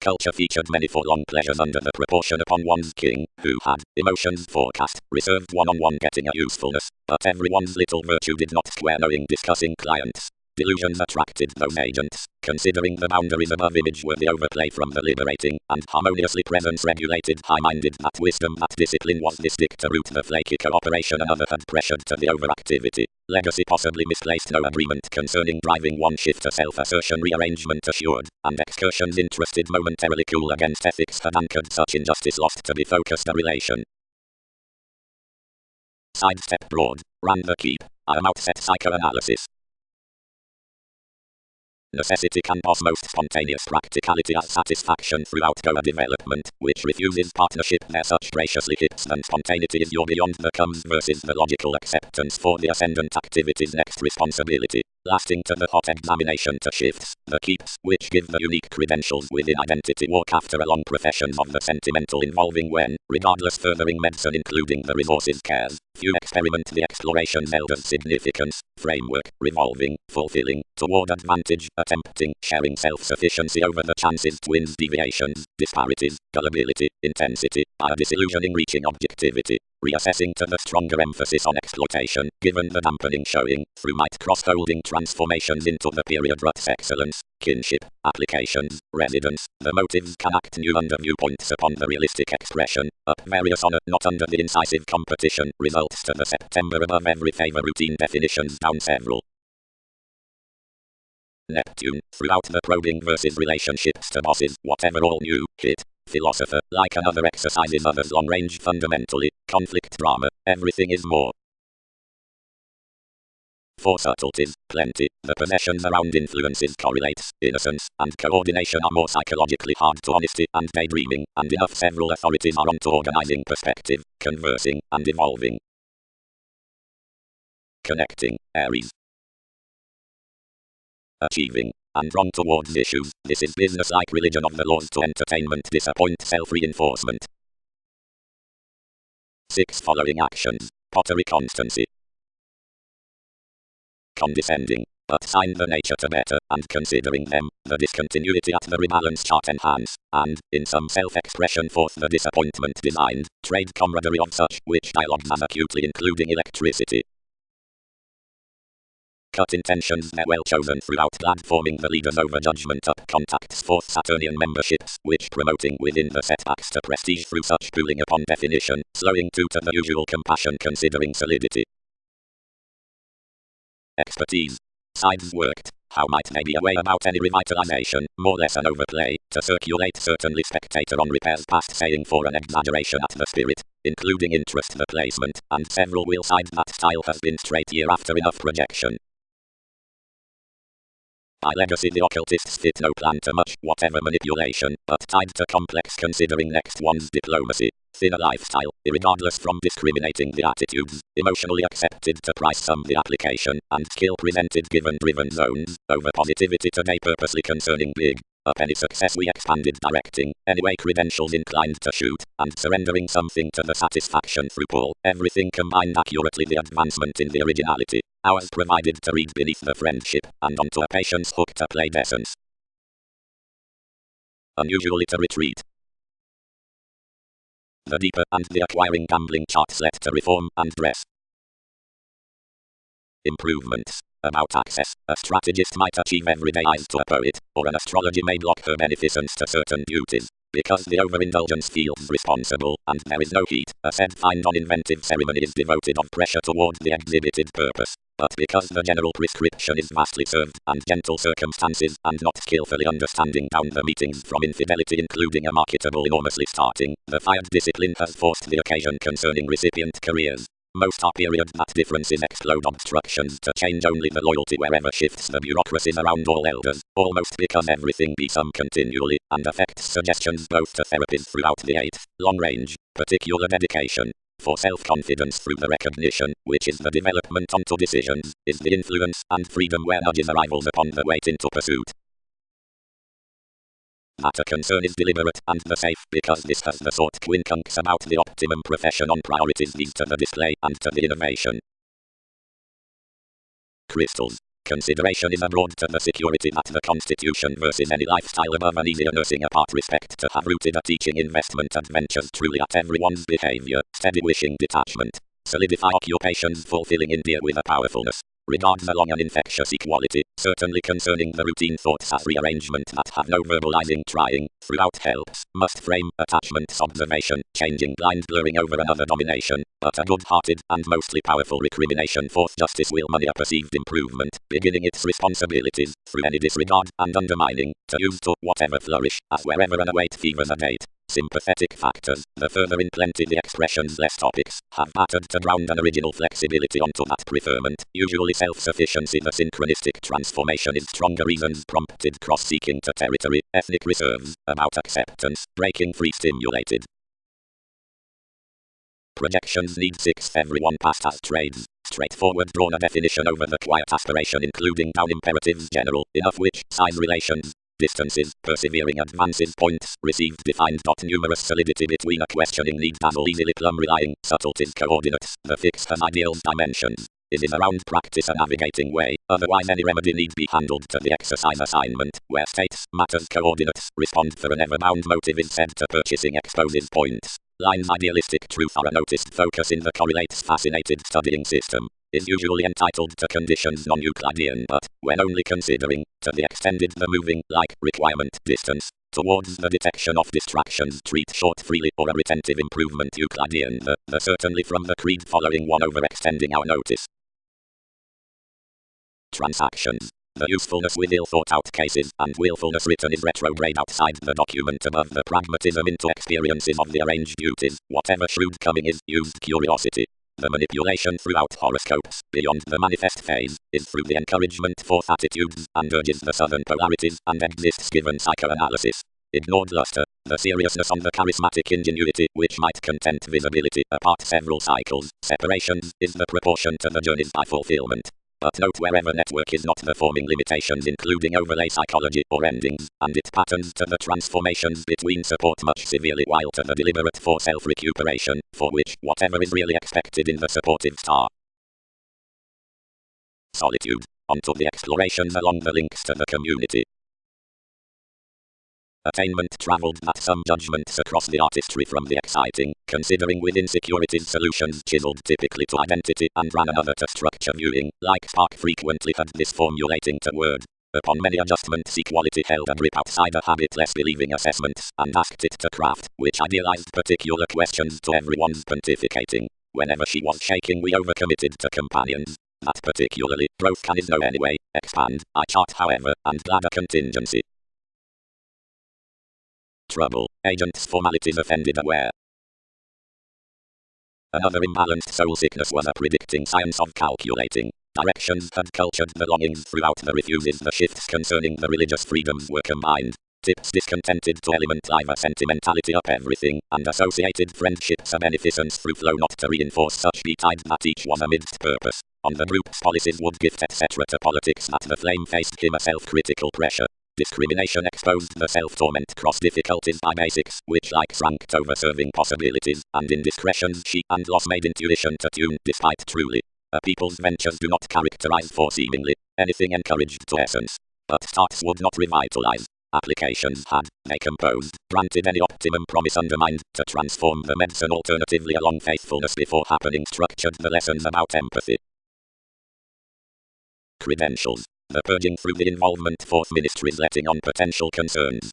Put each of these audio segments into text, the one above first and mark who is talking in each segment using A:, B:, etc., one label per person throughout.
A: Culture featured many forlorn pleasures under the proportion upon one's king, who had emotions forecast, reserved one-on-one getting a usefulness, but everyone's little virtue did not square knowing discussing clients. Delusions attracted those agents, considering the boundaries above image were the overplay from the liberating, and harmoniously presence-regulated high-minded that wisdom that discipline was the stick to root the flaky cooperation another had pressured to the overactivity. Legacy possibly misplaced no agreement concerning driving one shift to self-assertion rearrangement assured, and excursions interested momentarily cool against ethics had anchored such injustice lost to be focused a relation. Sidestep broad, ran the keep, I am outset psychoanalysis. Necessity can pose most spontaneous practicality as satisfaction throughout goa development, which refuses partnership there such graciously hips than spontaneity is your beyond the comes versus the logical acceptance for the ascendant activity's next responsibility, lasting to the hot examination to shifts, the keeps, which give the unique credentials within identity walk after a long professions of the sentimental involving when, regardless furthering medicine including the resources cares, few experiment the exploration's elders significance, framework, revolving, fulfilling, toward advantage, attempting, sharing self-sufficiency over the chances twins deviations, disparities, gullibility, intensity, by a disillusioning reaching objectivity, reassessing to the stronger emphasis on exploitation, given the dampening showing, through might cross-holding transformations into the period rut's excellence, kinship, applications, residence, the motives can act new under viewpoints upon the realistic expression, up various honor not under the incisive competition, results to the September above every favor routine definitions down several. Neptune, throughout the probing versus relationships to bosses, whatever all new, hit, philosopher, like another exercises others long range fundamentally, conflict drama, everything is more. For subtleties, plenty, the possessions around influences correlates, innocence, and coordination are more psychologically hard to honesty and daydreaming, and enough several authorities are on to organizing perspective, conversing, and evolving. Connecting, Aries. Achieving, and wrong towards issues, this is business-like religion of the laws to entertainment disappoint self-reinforcement. 6 following actions, pottery constancy. Condescending, but sign the nature to better, and considering them, the discontinuity at the rebalance chart enhance, and, in some self-expression forth the disappointment designed, trade camaraderie of such, which dialogues as acutely including electricity. Cut intentions they're well chosen throughout glad forming the leaders over judgment up contacts forth Saturnian memberships, which promoting within the setbacks to prestige through such pooling upon definition, slowing to the usual compassion considering solidity. Expertise. Sides worked. How might they be a way about any revitalization, more less an overplay, to circulate certainly spectator on repairs past saying for an exaggeration at the spirit, including interest the placement, and several will side that style has been straight year after enough projection. By legacy the occultists fit no plan to much, whatever manipulation, but tied to complex considering next one's diplomacy, thinner lifestyle, irregardless from discriminating the attitudes, emotionally accepted to price some the application, and skill presented given driven zones, over positivity today purposely concerning big. Up any success we expanded directing, anyway credentials inclined to shoot, and surrendering something to the satisfaction through pull, everything combined accurately the advancement in the originality, ours provided to read beneath the friendship, and onto a patient's hook to play essence. Unusually to retreat. The deeper and the acquiring gambling charts led to reform and dress. Improvements. About access, a strategist might achieve everyday eyes to a poet, or an astrology may block her beneficence to certain duties. Because the overindulgence feels responsible, and there is no heat, a said fine non-inventive ceremony is devoted of pressure toward the exhibited purpose. But because the general prescription is vastly served, and gentle circumstances, and not skillfully understanding down the meetings from infidelity including a marketable enormously starting, the fired discipline has forced the occasion concerning recipient careers. Most are period that differences explode obstructions to change only the loyalty wherever shifts the bureaucracies around all elders, almost because everything be some continually, and affects suggestions both to therapies throughout the 8th, long range, particular dedication. For self-confidence through the recognition, which is the development onto decisions, is the influence and freedom where nudges arrivals upon the weight into pursuit. That a concern is deliberate and the safe because this has the sort quincunx about the optimum profession on priorities these to the display and to the innovation. Crystals. consideration is abroad to the security that the Constitution versus any lifestyle above an easier nursing apart respect to have rooted a teaching investment adventures truly at everyone's behavior, steady wishing detachment, solidify occupations fulfilling in dear with a powerfulness. Regard the long and infectious equality, certainly concerning the routine thoughts as rearrangement that have no verbalizing trying, throughout helps, must frame, attachments observation, changing blind blurring over another domination, but a good-hearted and mostly powerful recrimination forth justice will money a perceived improvement, beginning its responsibilities, through any disregard and undermining, to use to whatever flourish, as wherever an await fevers a date. Sympathetic factors, the further in plenty the expressions less topics, have battered to ground an original flexibility onto that preferment, usually self-sufficiency. The synchronistic transformation is stronger reasons prompted cross-seeking to territory, ethnic reserves, about acceptance, breaking free stimulated. Projections need 6. Everyone passed as trades. Straightforward drawn a definition over the quiet aspiration including down imperatives general, enough which, size relations, distances, persevering advances points, received defined. Numerous solidity between a questioning need dazzle easily plumb relying, subtleties coordinates, the fixed as ideals dimensions. It is a round practice a navigating way, otherwise any remedy need be handled to the exercise assignment, where states, matters coordinates, respond for an ever-bound motive instead to purchasing exposes points. Lines idealistic truth are a noticed focus in the correlates fascinated studying system. Is usually entitled to conditions non-Euclidean but, when only considering, to the extended the moving, like, requirement, distance, towards the detection of distractions treat short freely or a retentive improvement Euclidean the certainly from the creed following one overextending our notice. Transactions. The usefulness with ill-thought-out cases and willfulness written is retrograde outside the document above the pragmatism into experiences of the arranged duties, whatever shrewd coming is, used curiosity. The manipulation throughout horoscopes, beyond the manifest phase, is through the encouragement forth attitudes, and urges the southern polarities, and exists given psychoanalysis. Ignored luster, the seriousness on the charismatic ingenuity, which might content visibility apart several cycles, separations, is the proportion to the journeys by fulfillment. But note wherever network is not the forming limitations including overlay psychology or endings, and its patterns to the transformations between support much severely while to the deliberate for self-recuperation, for which whatever is really expected in the supportive star. Solitude. Onto the explorations along the links to the community. Attainment travelled that some judgments across the artistry from the exciting, considering with insecurities solutions chiseled typically to identity and ran another to structure viewing, like Spark frequently had this formulating to word. Upon many adjustments equality held a grip outside a habit less believing assessments and asked it to craft, which idealized particular questions to everyone's pontificating. Whenever she was shaking we overcommitted to companions. That particularly, growth can is no anyway, expand, I chart however, and glad a contingency. Trouble. Agents formalities offended aware. Another imbalanced soul sickness was a predicting science of calculating. Directions had cultured the longings throughout the refuses the shifts concerning the religious freedoms were combined. Tips discontented to element live a sentimentality up everything, and associated friendships a beneficence through flow not to reinforce such betide that each was amidst purpose. On the group's policies would gift etc. to politics that the flame faced him a self-critical pressure. Discrimination exposed the self-torment cross difficulties by basics, which like ranked over serving possibilities, and indiscretions she and loss made intuition to tune despite truly. A people's ventures do not characterize for seemingly anything encouraged to essence. But starts would not revitalize. Applications had, they composed, granted any optimum promise undermined, to transform the medicine alternatively along faithfulness before happening structured the lessons about empathy. Credentials. The purging through the involvement forth ministries letting on potential concerns.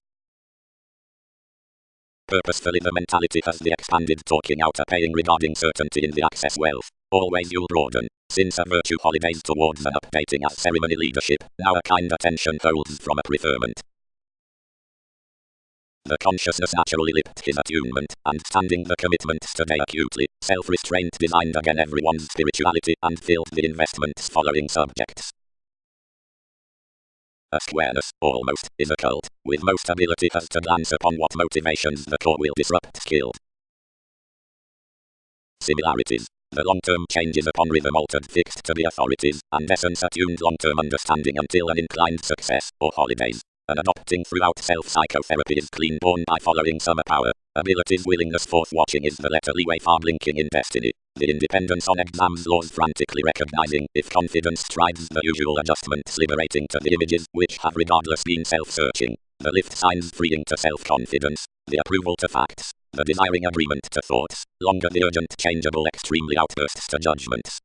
A: Purposefully the mentality has the expanded talking out a paying regarding certainty in the access wealth. Always you'll broaden. Since a virtue holidays towards an updating as ceremony leadership, now a kind attention holds from a preferment. The consciousness naturally lipped his attunement, and standing the commitments today acutely, self-restraint designed again everyone's spirituality and filled the investments following subjects. A squareness, almost, is a cult, with most ability has to glance upon what motivations the core will disrupt killed. Similarities. The long-term changes upon rhythm altered fixed to be authorities, and essence attuned long-term understanding until an inclined success, or holidays. An adopting throughout self-psychotherapy is clean born by following summer power. Abilities willingness forth watching is the letter leeway far blinking in destiny. The independence on exams laws frantically recognizing, if confidence strides the usual adjustments liberating to the images, which have regardless been self-searching. The lift signs freeing to self-confidence, the approval to facts, the desiring agreement to thoughts, longer the urgent changeable extremely outbursts to judgments.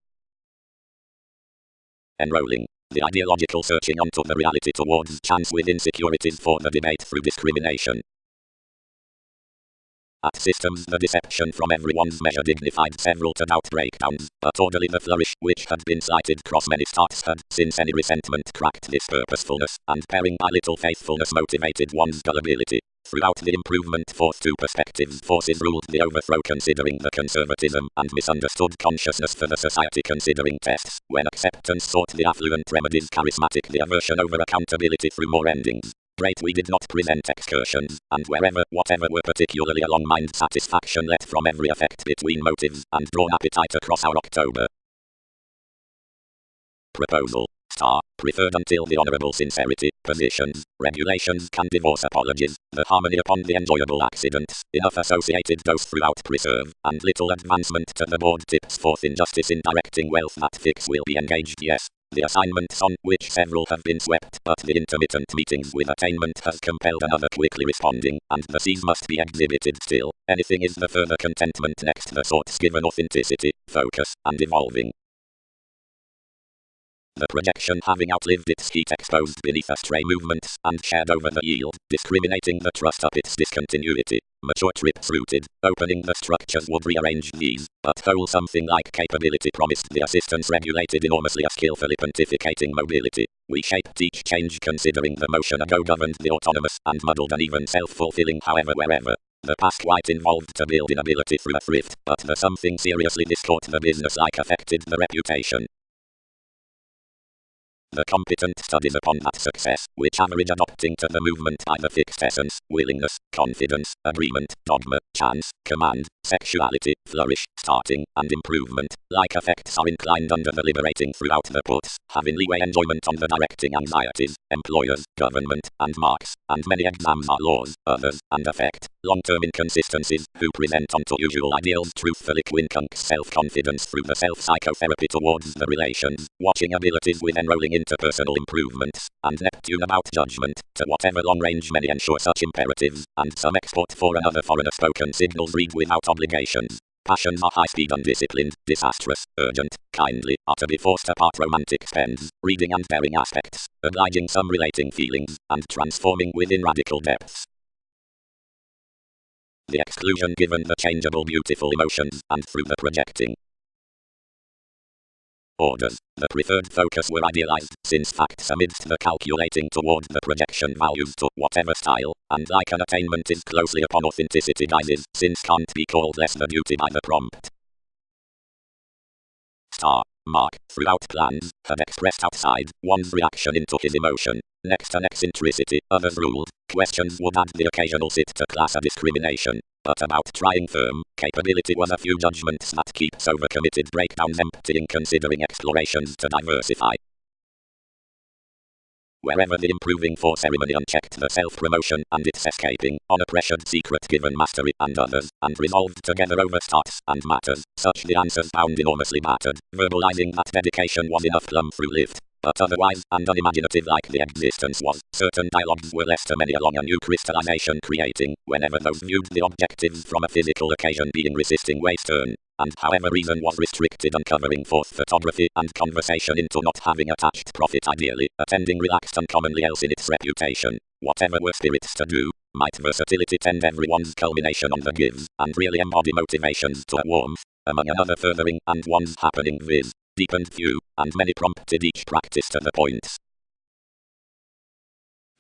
A: Enrolling. The ideological searching onto the reality towards chance with insecurities for the debate through discrimination. At systems the deception from everyone's measure dignified several to doubt breakdowns, but orderly the flourish which had been slighted cross many starts had, since any resentment cracked this purposefulness, and pairing by little faithfulness motivated one's gullibility. Throughout the improvement forth two perspectives forces ruled the overthrow considering the conservatism, and misunderstood consciousness for the society considering tests, when acceptance sought the affluent remedies charismatic the aversion over accountability through more endings. Great we did not present excursions, and wherever, whatever were particularly along mind satisfaction let from every effect between motives, and drawn appetite across our October. Proposal. Preferred until the honorable sincerity, positions, regulations can divorce apologies, the harmony upon the enjoyable accidents, enough associated dose throughout preserve, and little advancement to the board tips forth injustice in directing wealth that fix will be engaged yes. The assignments on which several have been swept, but the intermittent meetings with attainment has compelled another quickly responding, and the C's must be exhibited still. Anything is the further contentment next the sorts given authenticity, focus, and evolving. The projection having outlived its heat exposed beneath astray movements, and shared over the yield, discriminating the trust up its discontinuity. Mature trips rooted, opening the structures would rearrange these, but whole something like capability promised the assistance regulated enormously a skillfully pontificating mobility. We shaped each change considering the motion ago governed the autonomous, and muddled and even self-fulfilling however wherever. The past quite involved to build inability through a thrift, but the something seriously distort the business-like affected the reputation. The competent studies upon that success, which average adopting to the movement either fixed essence, willingness, confidence, agreement, dogma, chance, command, sexuality, flourish, starting, and improvement, like effects are inclined under the liberating throughout the puts, having leeway enjoyment on the directing anxieties, employers, government, and marks, and many exams are laws, others, and effect, long-term inconsistencies, who present onto usual ideals truthfully quincunx self-confidence through the self-psychotherapy towards the relations, watching abilities with enrolling interpersonal improvements, and Neptune about judgment, to whatever long range many ensure such imperatives, and some export for another foreigner spoken signals read without obligations. Passions are high-speed undisciplined, disastrous, urgent, kindly, are to be forced apart romantic spends, reading and bearing aspects, obliging some relating feelings, and transforming within radical depths. The exclusion given the changeable beautiful emotions, and through the projecting orders, the preferred focus were idealized, since facts amidst the calculating toward the projection values to whatever style, and like an attainment is closely upon authenticity guises, since can't be called less the duty by the prompt. Mark, throughout plans, had expressed outside one's reaction into his emotion. Next an eccentricity, others ruled. Questions would add the occasional sit to class a discrimination. But about trying firm, capability was a few judgments that keeps overcommitted breakdowns emptying considering explorations to diversify. Wherever the improving for ceremony unchecked the self-promotion and its escaping, on a pressured secret given mastery and others, and resolved together over starts and matters, such the answers found enormously battered, verbalizing that dedication was enough plumb through lift. But otherwise, and unimaginative like the existence was, certain dialogues were less to many along a new crystallization creating, whenever those viewed the objectives from a physical occasion being resisting ways turn, and however reason was restricted uncovering forth photography and conversation into not having attached profit ideally, attending relaxed uncommonly else in its reputation, whatever were spirits to do, might versatility tend everyone's culmination on the gives, and really embody motivations to a warmth, among another furthering, and one's happening viz. Deepened few, and many prompted each practice to the points.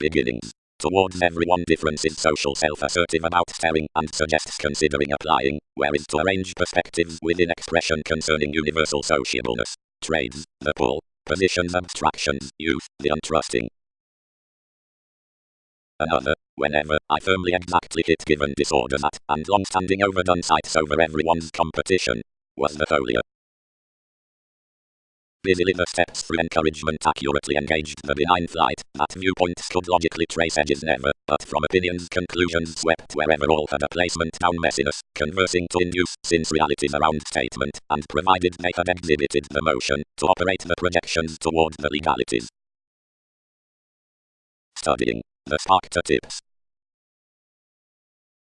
A: Beginnings. Towards everyone difference is social self-assertive about staring, and suggests considering applying, whereas to arrange perspectives within expression concerning universal sociableness. Trades, the pull, positions abstractions, youth, the untrusting. Another, whenever I firmly exactly hit given disorders at, and long-standing overdone sights over everyone's competition, was the foliar. Busily the steps through encouragement accurately engaged the benign flight, that viewpoints could logically trace edges never, but from opinions conclusions swept wherever all had a placement down messiness, conversing to induce since realities around statement, and provided they had exhibited the motion, to operate the projections toward the legalities. Studying the spark to tips.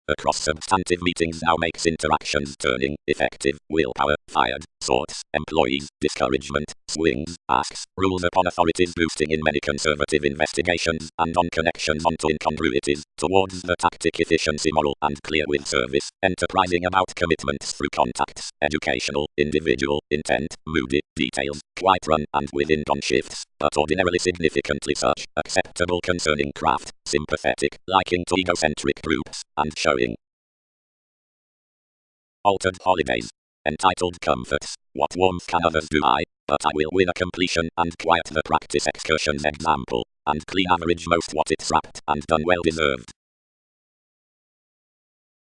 A: Across substantive meetings now makes interactions turning, effective, willpower, fired, sorts, employees, discouragement, swings, asks, rules upon authorities boosting in many conservative investigations, and on connections onto incongruities, towards the tactic efficiency moral and clear with service, enterprising about commitments through contacts, educational, individual, intent, moody, details, quite run and within on shifts, but ordinarily significantly such, acceptable concerning craft, sympathetic, liking to egocentric groups, and showing. Altered holidays. Entitled Comforts. What warmth can others do I, but I will win a completion and quiet the practice excursions example, and clean average most what it's wrapped and done well deserved.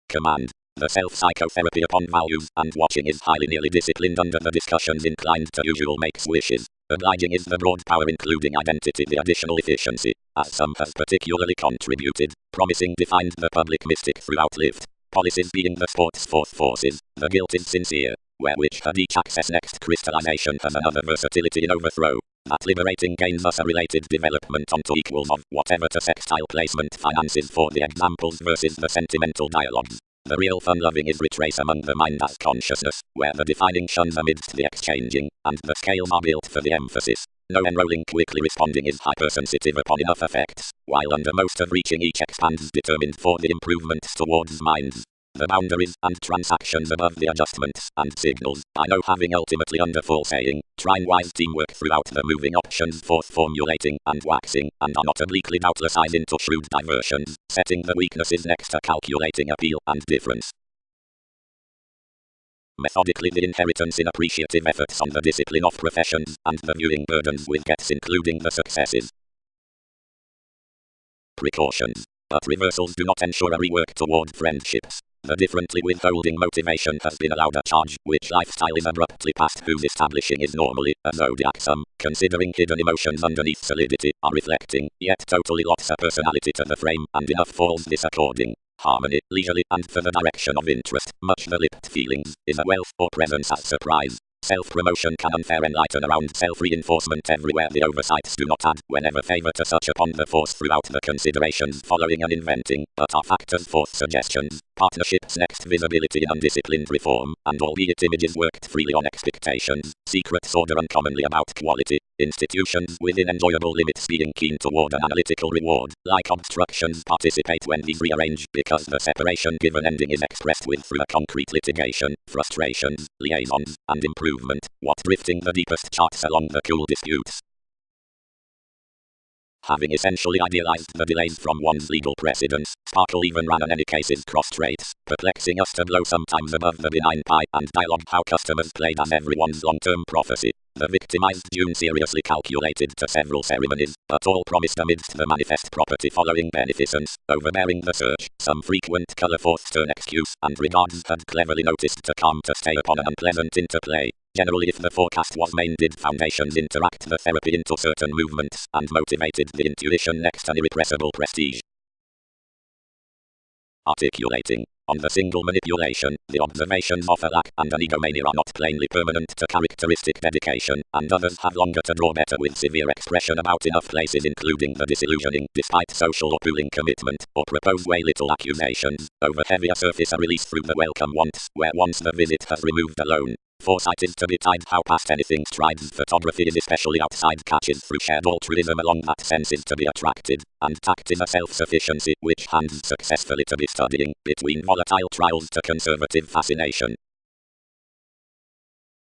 A: Command. The self-psychotherapy upon values and watching is highly nearly disciplined under the discussions inclined to usual makes wishes. Obliging is the broad power including identity the additional efficiency, as some has particularly contributed, promising defined the public mystic throughout lift. Policies being the sport's fourth forces, the guilt is sincere, where which had each access next crystallization has another versatility in overthrow. That liberating gains us a related development onto equals of whatever to sextile placement finances for the examples versus the sentimental dialogues. The real fun-loving is retrace among the mind as consciousness, where the defining shuns amidst the exchanging, and the scales are built for the emphasis. No enrolling quickly responding is hypersensitive upon enough effects, while under most of reaching each expands determined for the improvements towards minds. The boundaries and transactions above the adjustments and signals, I know having ultimately under full saying, trine wise teamwork throughout the moving options forth formulating and waxing, and are not obliquely doubtless eyes into shrewd diversions, setting the weaknesses next to calculating appeal and difference. Methodically the inheritance in appreciative efforts on the discipline of professions, and the viewing burdens with gets including the successes. Precautions. But reversals do not ensure a rework toward friendships. The differently withholding motivation has been allowed a charge, which lifestyle is abruptly past whose establishing is normally a zodiac sum, considering hidden emotions underneath solidity, are reflecting, yet totally lots a personality to the frame, and enough falls this according. Harmony, leisurely, and for the direction of interest, much the lipped feelings, is a wealth or presence as surprise. Self-promotion can unfair enlighten around self-reinforcement everywhere the oversights do not add whenever favour to such upon the force throughout the considerations following and inventing, but are factors forth suggestions, partnerships next visibility in undisciplined reform, and albeit images worked freely on expectations, secrets order uncommonly about quality, institutions within enjoyable limits being keen toward an analytical reward, like obstructions participate when these rearrange because the separation given ending is expressed with through a concrete litigation, frustrations, liaisons, and improvement, what drifting the deepest charts along the cool disputes. Having essentially idealized the delays from one's legal precedents, Sparkle even ran on any cases cross-traits, perplexing us to blow sometimes above the benign pie and dialogue how customers played as everyone's long-term prophecy. The victimized June seriously calculated to several ceremonies, but all promised amidst the manifest property following beneficence, overbearing the search, some frequent colour forth turn excuse, and regards had cleverly noticed to calm to stay upon an unpleasant interplay. Generally if the forecast was main did foundations interact the therapy into certain movements, and motivated the intuition next an irrepressible prestige. Articulating. On the single manipulation, the observations of a lack and an egomania are not plainly permanent to characteristic dedication, and others have longer to draw better with severe expression about enough places including the disillusioning, despite social or pooling commitment, or propose way little accusations, over heavier surface a release through the welcome wants, where once the visit has removed alone. Foresight is to be tied how past anything strides. Photography is especially outside catches through shared altruism along that sense is to be attracted, and tact is a self-sufficiency which hands successfully to be studying, between volatile trials to conservative fascination.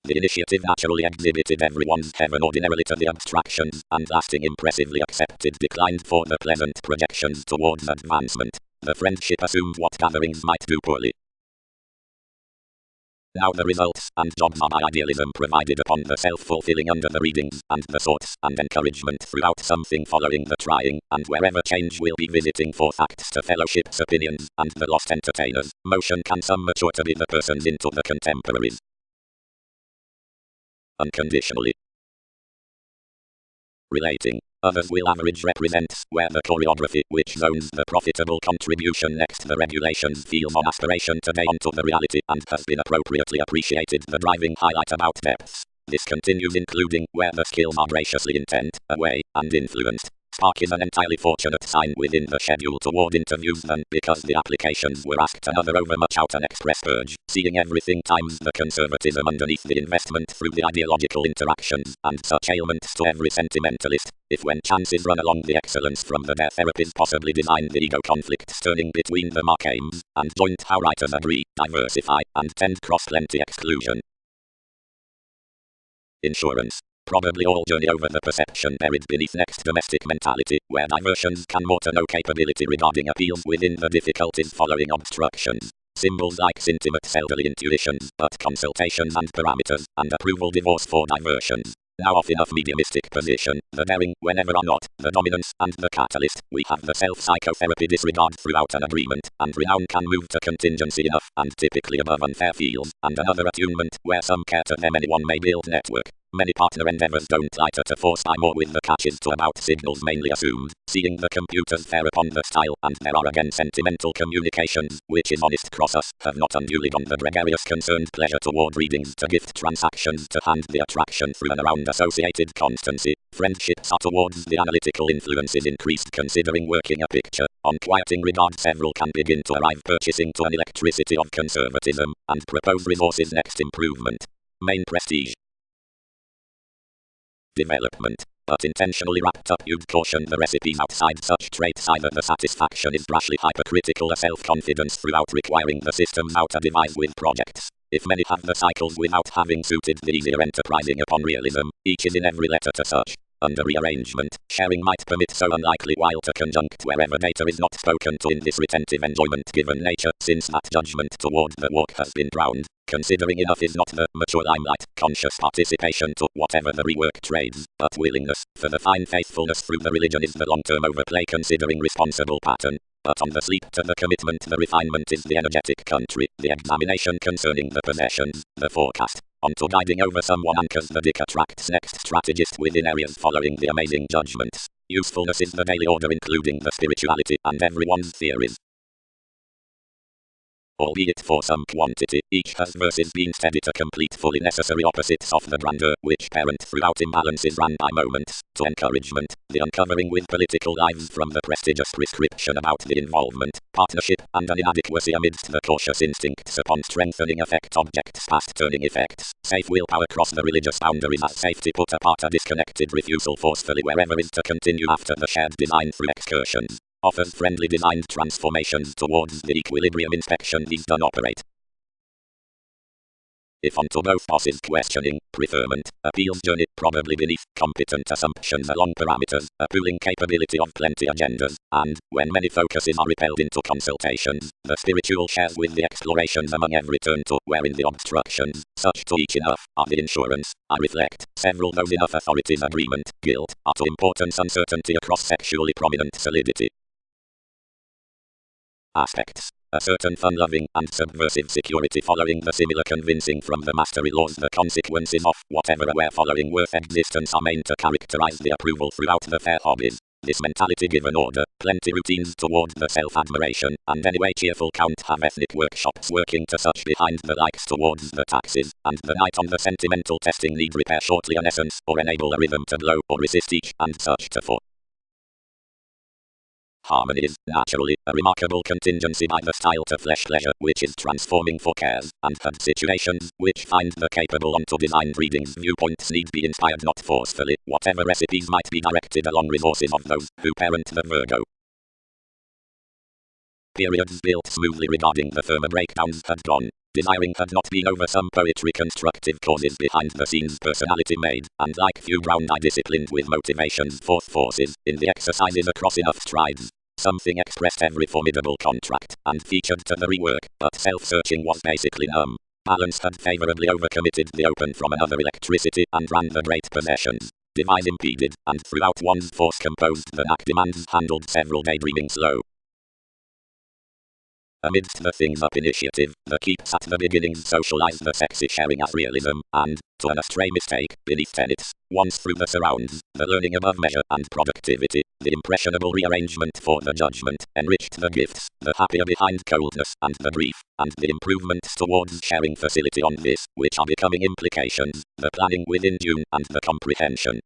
A: The initiative naturally exhibited everyone's heaven ordinarily to the abstractions, and lasting impressively accepted declined for the pleasant projections towards advancement. The friendship assumed what gatherings might do poorly. Now the results and jobs are by idealism provided upon the self-fulfilling under the readings and the thoughts and encouragement throughout something following the trying, and wherever change will be visiting for facts to fellowship's opinions and the lost entertainers, motion can some mature to be the persons into the contemporaries. Unconditionally. Relating. Others will average represents where the choreography, which zones the profitable contribution next the regulations, feels on aspiration today onto the reality and has been appropriately appreciated the driving highlight about depths. This continues including where the skills are graciously intent, away, and influenced. Spark is an entirely fortunate sign within the schedule toward interviews than because the applications were asked another overmuch out an express urge, seeing everything times the conservatism underneath the investment through the ideological interactions, and such ailments to every sentimentalist. If when chances run along the excellence from the their therapies possibly design the ego conflict turning between the mark aims, and joint how writers agree, diversify, and tend cross plenty exclusion. Insurance. Probably all journey over the perception buried beneath next domestic mentality, where diversions can more to no capability regarding appeals within the difficulties following obstructions. Symbols like intimate elderly intuitions, but consultations and parameters, and approval divorce for diversions. Now off enough mediumistic position, the daring, whenever or not, the dominance, and the catalyst, we have the self-psychotherapy disregard throughout an agreement, and renown can move to contingency enough, and typically above unfair feels, and another attunement, where some care to them anyone may build network. Many partner endeavors don't lighter to force time or with the catches to about signals mainly assumed, seeing the computers fair upon the style, and there are again sentimental communications, which is honest cross us, have not unduly done the gregarious concerned pleasure toward readings to gift transactions to hand the attraction through and around associated constancy. Friendships are towards the analytical influences increased considering working a picture. On quieting regard several can begin to arrive purchasing to an electricity of conservatism, and propose resources next improvement. Main prestige. Development, but intentionally wrapped up you'd caution the recipes outside such traits either the satisfaction is brashly hypercritical or self-confidence throughout requiring the systems how to devise with projects. If many have the cycles without having suited the easier enterprising upon realism, each is in every letter to such. Under rearrangement, sharing might permit so unlikely while to conjunct wherever data is not spoken to in this retentive enjoyment given nature, since that judgment toward the walk has been drowned. Considering enough is not the mature limelight, conscious participation to whatever the rework trades, but willingness, for the fine faithfulness through the religion is the long-term overplay considering responsible pattern. But on the sleep to the commitment the refinement is the energetic country, the examination concerning the possessions, the forecast. Onto guiding over someone anchors the dick attracts next strategist within areas following the amazing judgments. Usefulness is the daily order including the spirituality and everyone's theories. Albeit for some quantity, each has versus being steady to complete fully necessary opposites of the grandeur, which parent throughout imbalances ran by moments, to encouragement, the uncovering with political lives from the prestigious prescription about the involvement, partnership, and an inadequacy amidst the cautious instincts upon strengthening effect objects past turning effects, safe willpower cross the religious boundaries as safety put apart a disconnected refusal forcefully wherever is to continue after the shared design through excursions. Offers friendly designed transformations towards the equilibrium inspection these done operate. If onto both bosses questioning, preferment, appeals journey, probably beneath, competent assumptions along parameters, a pooling capability of plenty agendas, and, when many focuses are repelled into consultations, the spiritual shares with the explorations among every turn to, wherein the obstructions, such to each enough, are the insurance, I reflect, several those enough authorities agreement, guilt, are to importance uncertainty across sexually prominent solidity. Aspects. A certain fun-loving and subversive security following the similar convincing from the mastery laws the consequences of whatever aware following worth existence are meant to characterize the approval throughout the fair hobbies. This mentality given order, plenty routines toward the self-admiration, and anyway cheerful count have ethnic workshops working to such behind the likes towards the taxes, and the night on the sentimental testing need repair shortly an essence, or enable a rhythm to blow, or resist each, and such to for. Harmony is, naturally, a remarkable contingency by the style to flesh pleasure, which is transforming for cares, and had situations, which find the capable onto designed readings viewpoints need be inspired not forcefully, whatever recipes might be directed along resources of those, who parent the Virgo. Periods built smoothly regarding the firmer breakdowns had gone. Desiring had not been over some poetry constructive causes behind the scenes personality made, and like few brown eye disciplined with motivations forth forces, in the exercises across enough strides. Something expressed every formidable contract, and featured to the rework, but self-searching was basically numb. Balance had favorably overcommitted the open from another electricity, and ran the great possessions. Devise impeded, and throughout one's force composed the knack demands handled several daydreaming slow. Amidst the things up initiative, the keeps at the beginnings socialize the sexy sharing as realism, and, to an astray mistake, beneath tenets, once through the surrounds, the learning above measure and productivity, the impressionable rearrangement for the judgment, enriched the gifts, the happier behind coldness and the brief, and the improvements towards sharing facility on this, which are becoming implications, the planning within tune and the comprehension.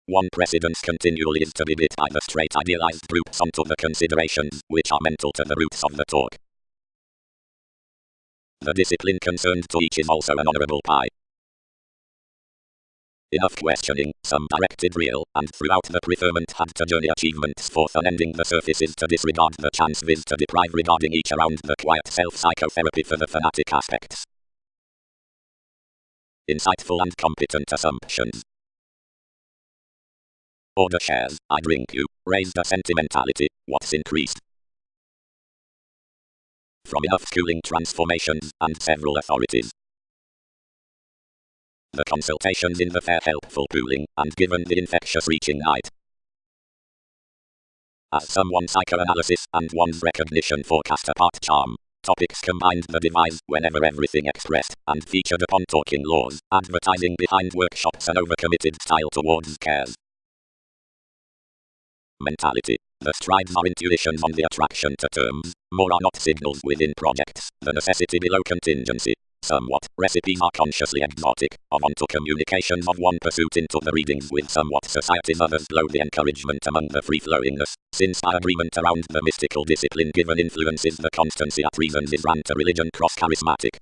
A: One precedence continually is to be bit by the straight idealized groups onto the considerations, which are mental to the roots of the talk. The discipline concerned to each is also an honorable pie. Enough questioning, some directed real, and throughout the preferment had to journey achievements forth unending the surfaces to disregard the chance viz to deprive regarding each around the quiet self-psychotherapy for the fanatic aspects. Insightful and competent assumptions. Order shares, I drink you, raised a sentimentality, what's increased? From enough schooling transformations, and several authorities. The consultations in the fair helpful pooling, and given the infectious reaching night. As someone psychoanalysis, and one's recognition forecast apart charm. Topics combined the devise, whenever everything expressed, and featured upon talking laws, advertising behind workshops an overcommitted style towards cares. Mentality. The strides are intuitions on the attraction to terms, more are not signals within projects, the necessity below contingency. Somewhat, recipes are consciously exotic, of onto communications of one pursuit into the readings with somewhat society's others blow the encouragement among the free-flowingness, since by agreement around the mystical discipline given influences the constancy at reasons is ran to religion cross-charismatic.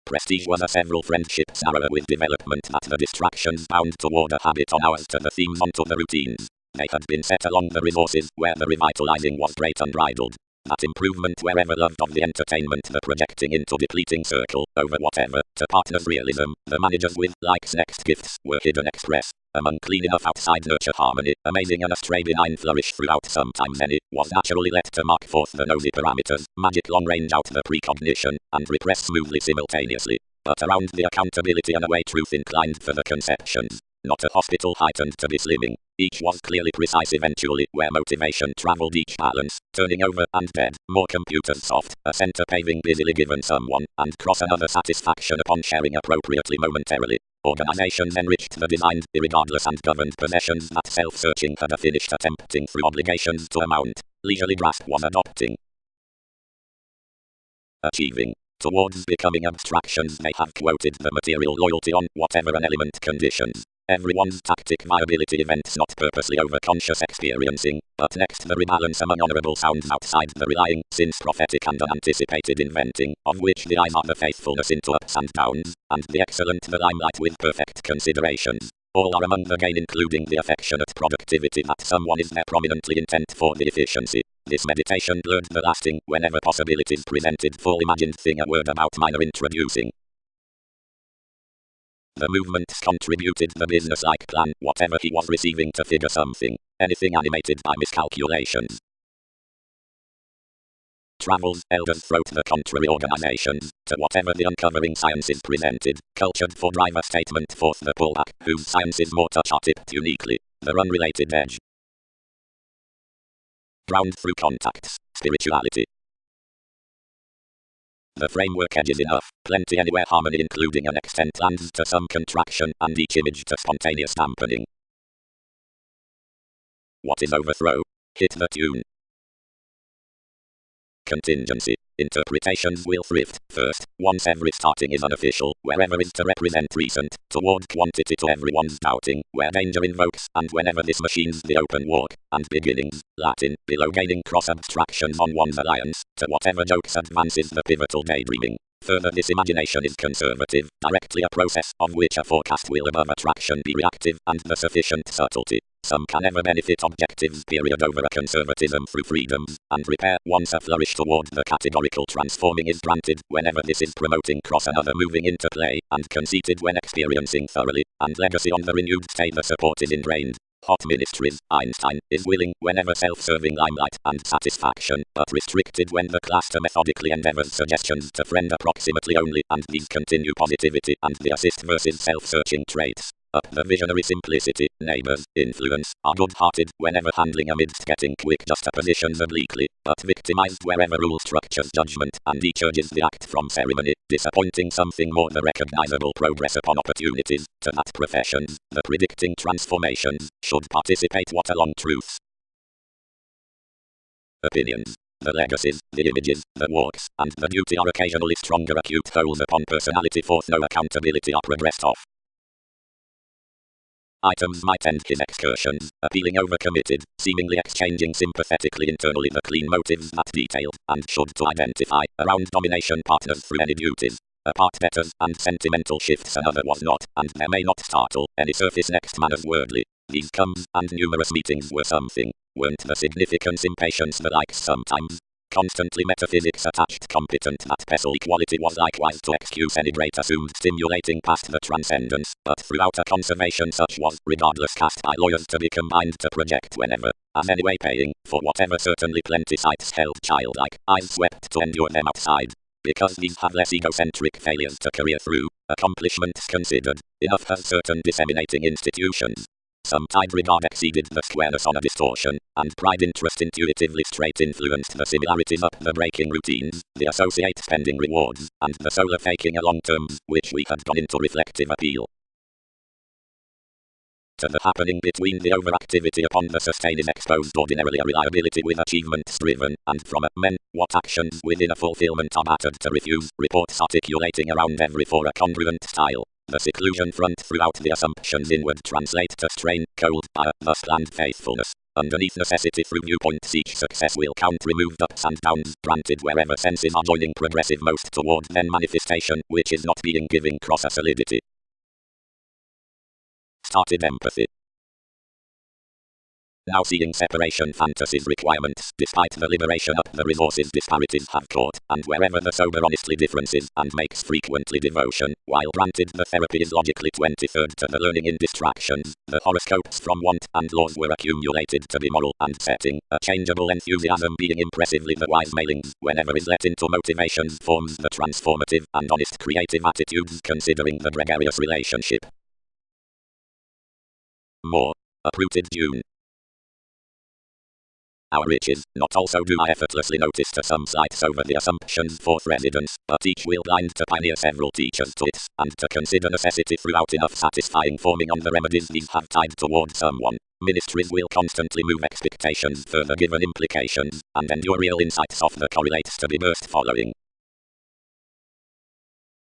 A: Prestige was a several friendships arrow with development that the distractions bound toward a habit on ours to the themes onto the routines. They had been set along the resources where the revitalizing was great unbridled. That improvement wherever loved of the entertainment the projecting into depleting circle, over whatever, to partners realism, the managers with likes next gifts were hidden express. Among clean enough outside nurture harmony, amazing and astray benign flourish throughout sometimes any, was naturally let to mark forth the nosy parameters, magic long range out the precognition, and repress smoothly simultaneously. But around the accountability and away truth inclined for the conceptions. Not a hospital heightened to be slimming. Each was clearly precise eventually, where motivation traveled each balance, turning over and dead, more computers soft, a center paving busily given someone, and cross another satisfaction upon sharing appropriately momentarily. Organizations enriched the designed, irregardless and governed possessions that self-searching had a finished attempting through obligations to amount, leisurely grasp was adopting. Achieving. Towards becoming abstractions they have quoted the material loyalty on whatever an element conditions. Everyone's tactic viability events not purposely over conscious experiencing, but next the rebalance among honorable sounds outside the relying, since prophetic and unanticipated inventing, of which the eyes are the faithfulness into ups and downs, and the excellent the limelight with perfect considerations. All are among the gain including the affectionate productivity that someone is there prominently intent for the efficiency. This meditation blurred the lasting, whenever possibilities presented full imagined thing a word about minor introducing. The movements contributed the business-like plan, whatever he was receiving to figure something, anything animated by miscalculations. Travels, elders throat the contrary organizations, to whatever the uncovering sciences presented, cultured for driver statement forth the pullback, whose sciences more touch are tipped uniquely, the unrelated edge. Ground through contacts, spirituality. The framework edge is enough, plenty anywhere harmony including an extent lands to some contraction and each image to spontaneous dampening. What is overthrow? Hit the tune. Contingency. Interpretations will thrift, first, once every starting is unofficial, wherever is to represent recent, toward quantity to everyone's doubting, where danger invokes, and whenever this machine's the open walk, and beginnings, Latin, below gaining cross-abstractions on one's alliance, to whatever jokes advances the pivotal daydreaming. Further this imagination is conservative, directly a process, of which a forecast will above attraction be reactive, and the sufficient subtlety. Some can ever benefit objectives period over a conservatism through freedoms, and repair once a flourish toward the categorical transforming is granted, whenever this is promoting cross another moving into play, and conceited when experiencing thoroughly, and legacy on the renewed state the support is ingrained. Hot ministries, Einstein, is willing whenever self-serving limelight and satisfaction, but restricted when the cluster methodically endeavors suggestions to friend approximately only, and these continue positivity and the assist versus self-searching traits. Up the visionary simplicity, neighbors, influence, are good-hearted whenever handling amidst getting quick juxtapositions obliquely, but victimized wherever rule structures judgment, and each urges the act from ceremony, disappointing something more the recognizable progress upon opportunities, to that professions, the predicting transformations, should participate what along truths. Opinions. The legacies, the images, the walks, and the duty are occasionally stronger acute holds upon personality forth no accountability are progressed off. Items might end his excursions, appealing overcommitted, seemingly exchanging sympathetically internally the clean motives that detailed, and should to identify, around domination partners through any duties. Apart betters and sentimental shifts another was not, and there may not startle, any surface next man as worldly. These comes, and numerous meetings were something. Weren't the significance impatience the likes sometimes? Constantly metaphysics attached competent that pestle equality was likewise to excuse any great assumed stimulating past the transcendence, but throughout a conservation such was, regardless cast by lawyers to be combined to project whenever, as anyway paying, for whatever certainly plenty sights held childlike, eyes swept to endure them outside. Because these have less egocentric failures to career through, accomplishments considered, enough has certain disseminating institutions. Some tide regard exceeded the squareness on a distortion, and pride interest intuitively straight influenced the similarities up the breaking routines, the associate spending rewards, and the solar faking along terms, which we had gone into reflective appeal. To the happening between the overactivity upon the sustain is exposed ordinarily a reliability with achievements driven, and from a men, what actions within a fulfillment are battered to refuse, reports articulating around every for a congruent style. The seclusion front throughout the assumptions inward translate to strain, cold, thus planned faithfulness. Underneath necessity through viewpoints each success will count removed ups and downs, granted wherever senses are joining progressive most toward then manifestation, which is not being giving cross a solidity. Started empathy. Now seeing separation fantasies requirements, despite the liberation up the resources disparities have caught, and wherever the sober honestly differences, and makes frequently devotion, while granted the therapy is logically 23rd to the learning in distractions, the horoscopes from want and laws were accumulated to be moral and setting, a changeable enthusiasm being impressively the wise mailings, whenever is let into motivations forms the transformative and honest creative attitudes considering the gregarious relationship. More. Uprooted June. Our riches, not also do I effortlessly notice to some sights over the assumptions forth residence, but each will blind to pioneer several teachers to it, and to consider necessity throughout enough satisfying forming on the remedies these have tied toward someone. Ministries will constantly move expectations further given implications, and endure real insights of the correlates to be burst following.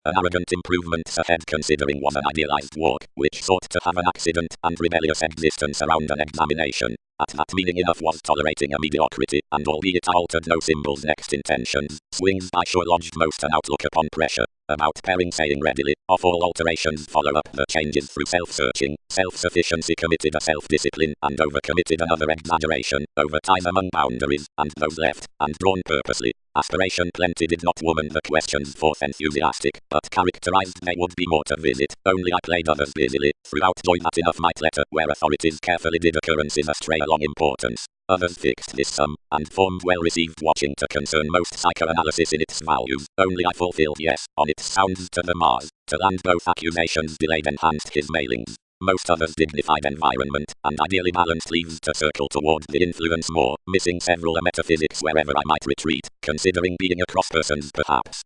A: An arrogant improvements ahead considering was an idealized walk, which sought to have an accident and rebellious existence around an examination. At that meaning enough was tolerating a mediocrity, and albeit altered no symbols next intentions, swings by sure lodged most an outlook upon pressure, about pairing saying readily, of all alterations follow up the changes through self-searching, self-sufficiency committed a self-discipline, and over-committed another exaggeration, over time among boundaries, and those left, and drawn purposely. Aspiration plenty did not woman the questions forth enthusiastic, but characterized they would be more to visit, only I played others busily, throughout joy that enough might letter, where authorities carefully did occurrences astray along importance. Others fixed this sum, and formed well-received watching to concern most psychoanalysis in its values, only I fulfilled yes, on its sounds to the Mars, to land both accusations delayed enhanced his mailings. Most others dignified environment, and ideally balanced leaves to circle toward the influence more, missing several a metaphysics wherever I might retreat, considering being across persons perhaps.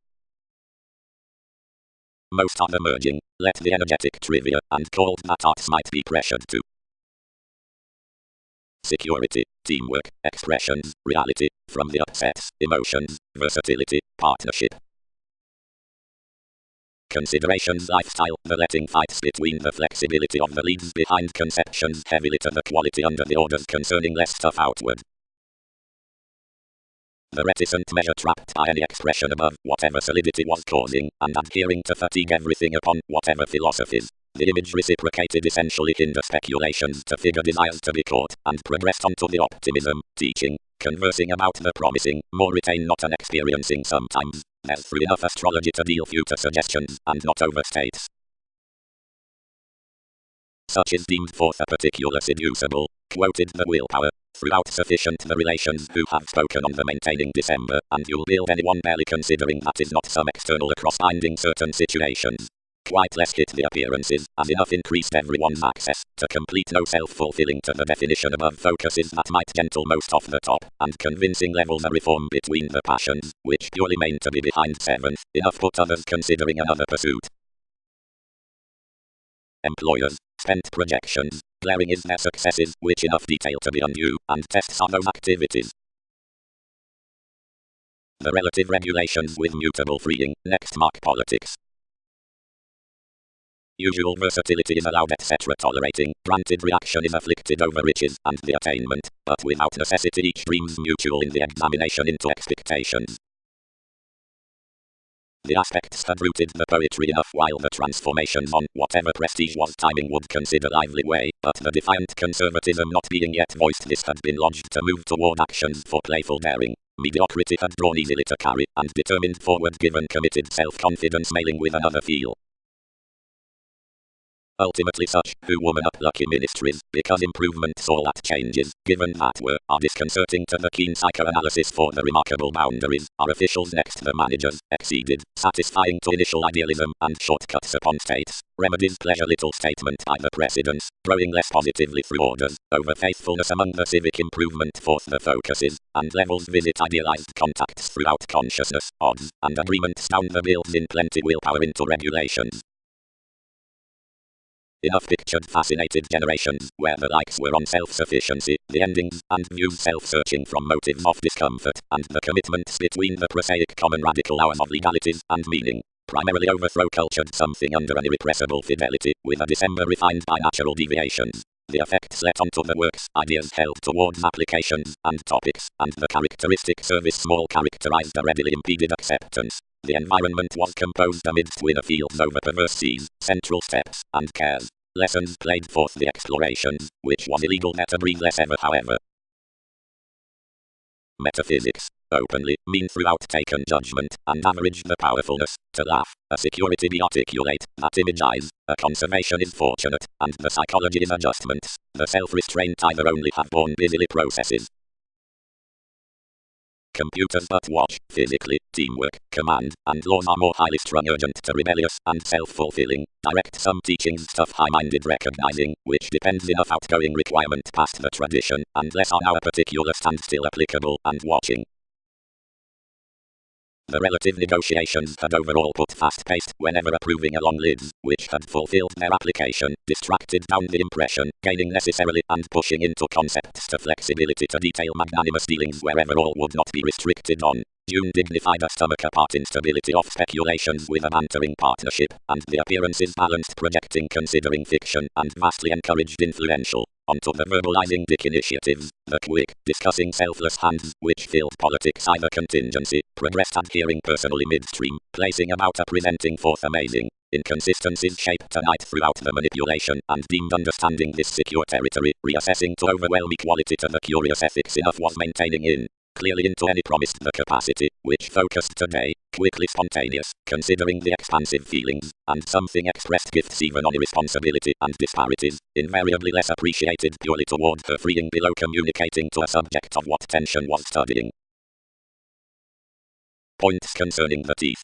A: Most other merging, let the energetic trivia, and called that arts might be pressured to. Security, teamwork, expressions, reality, from the upsets, emotions, versatility, partnership. Considerations lifestyle, the letting fights between the flexibility of the leads behind conceptions heavily to the quality under the orders concerning less stuff outward. The reticent measure trapped by any expression above whatever solidity was causing, and adhering to fatigue everything upon whatever philosophies. The image reciprocated essentially hinder speculations to figure desires to be caught, and progressed on to the optimism, teaching, conversing about the promising, more retain not an experiencing sometimes. There's through enough astrology to deal future suggestions, and not overstates. Such is deemed forth a particular seducible, quoted the willpower, throughout sufficient the relations who have spoken on the maintaining December, and you'll build anyone barely considering that is not some external across binding certain situations. quite less hit the appearances, as enough increased everyone's access to complete no self-fulfilling to the definition above focuses that might gentle most off the top, and convincing levels a reform between the passions, which purely mean to be behind seventh, enough put others considering another pursuit. Employers spent projections, glaring is their successes, which enough detail to be undue, and tests are those activities. The relative regulations with mutable freeing, next mark politics. Usual versatility is allowed etc. Tolerating, granted reaction is afflicted over riches and the attainment, but without necessity each dreams mutual in the examination into expectations. The aspects had rooted the poetry enough while the transformations on whatever prestige was timing would consider lively way, but the defiant conservatism not being yet voiced this had been lodged to move toward actions for playful daring. Mediocrity had drawn easily to carry, and determined forward given committed self-confidence mailing with another feel. Ultimately such, who woman up lucky ministries, because improvements all at changes, given that are disconcerting to the keen psychoanalysis for the remarkable boundaries, are officials next the managers, exceeded, satisfying to initial idealism, and shortcuts upon states, remedies pleasure little statement by the precedents, growing less positively through orders, over faithfulness among the civic improvement forth the focuses, and levels visit idealized contacts throughout consciousness, odds, and agreements down the builds in plenty willpower into regulations. Enough pictured fascinated generations, where the likes were on self-sufficiency, the endings, and views self-searching from motives of discomfort, and the commitments between the prosaic common radical hours of legalities and meaning. Primarily overthrow cultured something under an irrepressible fidelity, with a December refined by natural deviations. The effects let onto the works, ideas held towards applications, and topics, and the characteristic service small characterized a readily impeded acceptance. The environment was composed amidst winner fields over perverse seas, central steps, and cares. Lessons played forth the explorations, which was illegal there to breathe less ever however. Metaphysics, openly, mean throughout taken judgment, and average the powerfulness, to laugh, a security be articulate, that image eyes, a conservation is fortunate, and the psychology is adjustments, the self-restraint either only have borne busily processes. Computers but watch, physically, teamwork, command, and laws are more highly strung urgent to rebellious and self-fulfilling, direct some teachings stuff high-minded recognizing, which depends enough outgoing requirement past the tradition, and less on our particular stand still applicable, and watching. The relative negotiations had overall put fast-paced whenever approving along lids, which had fulfilled their application, distracted down the impression, gaining necessarily and pushing into concepts to flexibility to detail magnanimous dealings wherever all would not be restricted on. June dignified a stomach apart instability of speculations with a bantering partnership, and the appearances balanced projecting considering fiction, and vastly encouraged influential. Onto the verbalizing dick initiatives, the quick, discussing selfless hands, which filled politics either contingency, progressed adhering personally midstream, placing about a presenting forth amazing inconsistencies shaped a night throughout the manipulation, and deemed understanding this secure territory, reassessing to overwhelm equality to the curious ethics enough was maintaining in. Clearly into any promised the capacity, which focused today, quickly spontaneous, considering the expansive feelings, and something expressed gifts even on irresponsibility and disparities, invariably less appreciated purely toward her freeing below communicating to a subject of what tension was studying. Points concerning the teeth.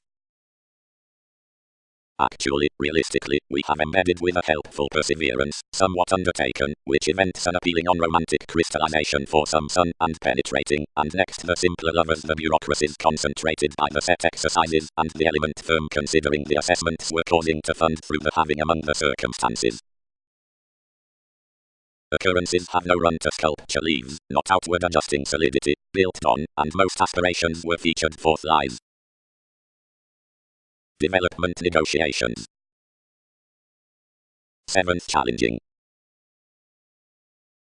A: Actually, realistically, we have embedded with a helpful perseverance, somewhat undertaken, which events an appealing unromantic crystallization for some sun and penetrating, and next the simpler lovers the bureaucracies concentrated by the set exercises, and the element firm considering the assessments were causing to fund through the having among the circumstances. Occurrences have no run to sculpture leaves, not outward adjusting solidity, built on, and most aspirations were featured forth lies. Development negotiations. 7th challenging.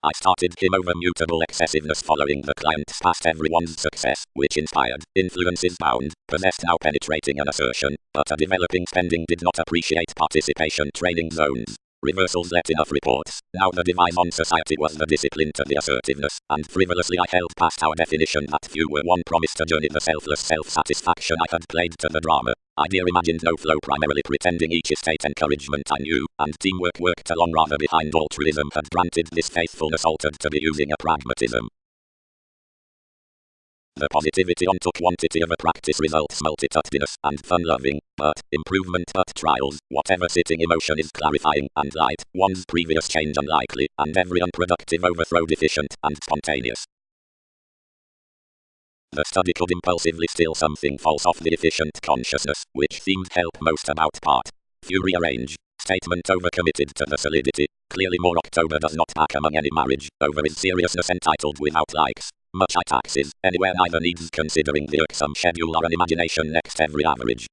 A: I started him over mutable excessiveness following the client's past everyone's success, which inspired, influences bound, possessed now penetrating an assertion, but a developing spending did not appreciate participation training zones. Reversals let enough reports. Now the device on society was the discipline to the assertiveness, and frivolously I held past our definition that few were one promised to journey the selfless self-satisfaction I had played to the drama. Idea imagined no flow primarily pretending each estate encouragement I knew, and teamwork worked along rather behind altruism had granted this faithfulness altered to be using a pragmatism. the positivity onto quantity of a practice results multitudinous and fun-loving, but improvement but trials, whatever sitting emotion is clarifying and light, one's previous change unlikely, and every unproductive overthrow deficient and spontaneous. The study could impulsively steal something false off the efficient consciousness, which seemed help most about part. Few rearrange. Statement overcommitted to the solidity. Clearly more October does not pack among any marriage, over his seriousness entitled without likes. Much high taxes, anywhere neither needs considering the irksome schedule or an imagination next every average.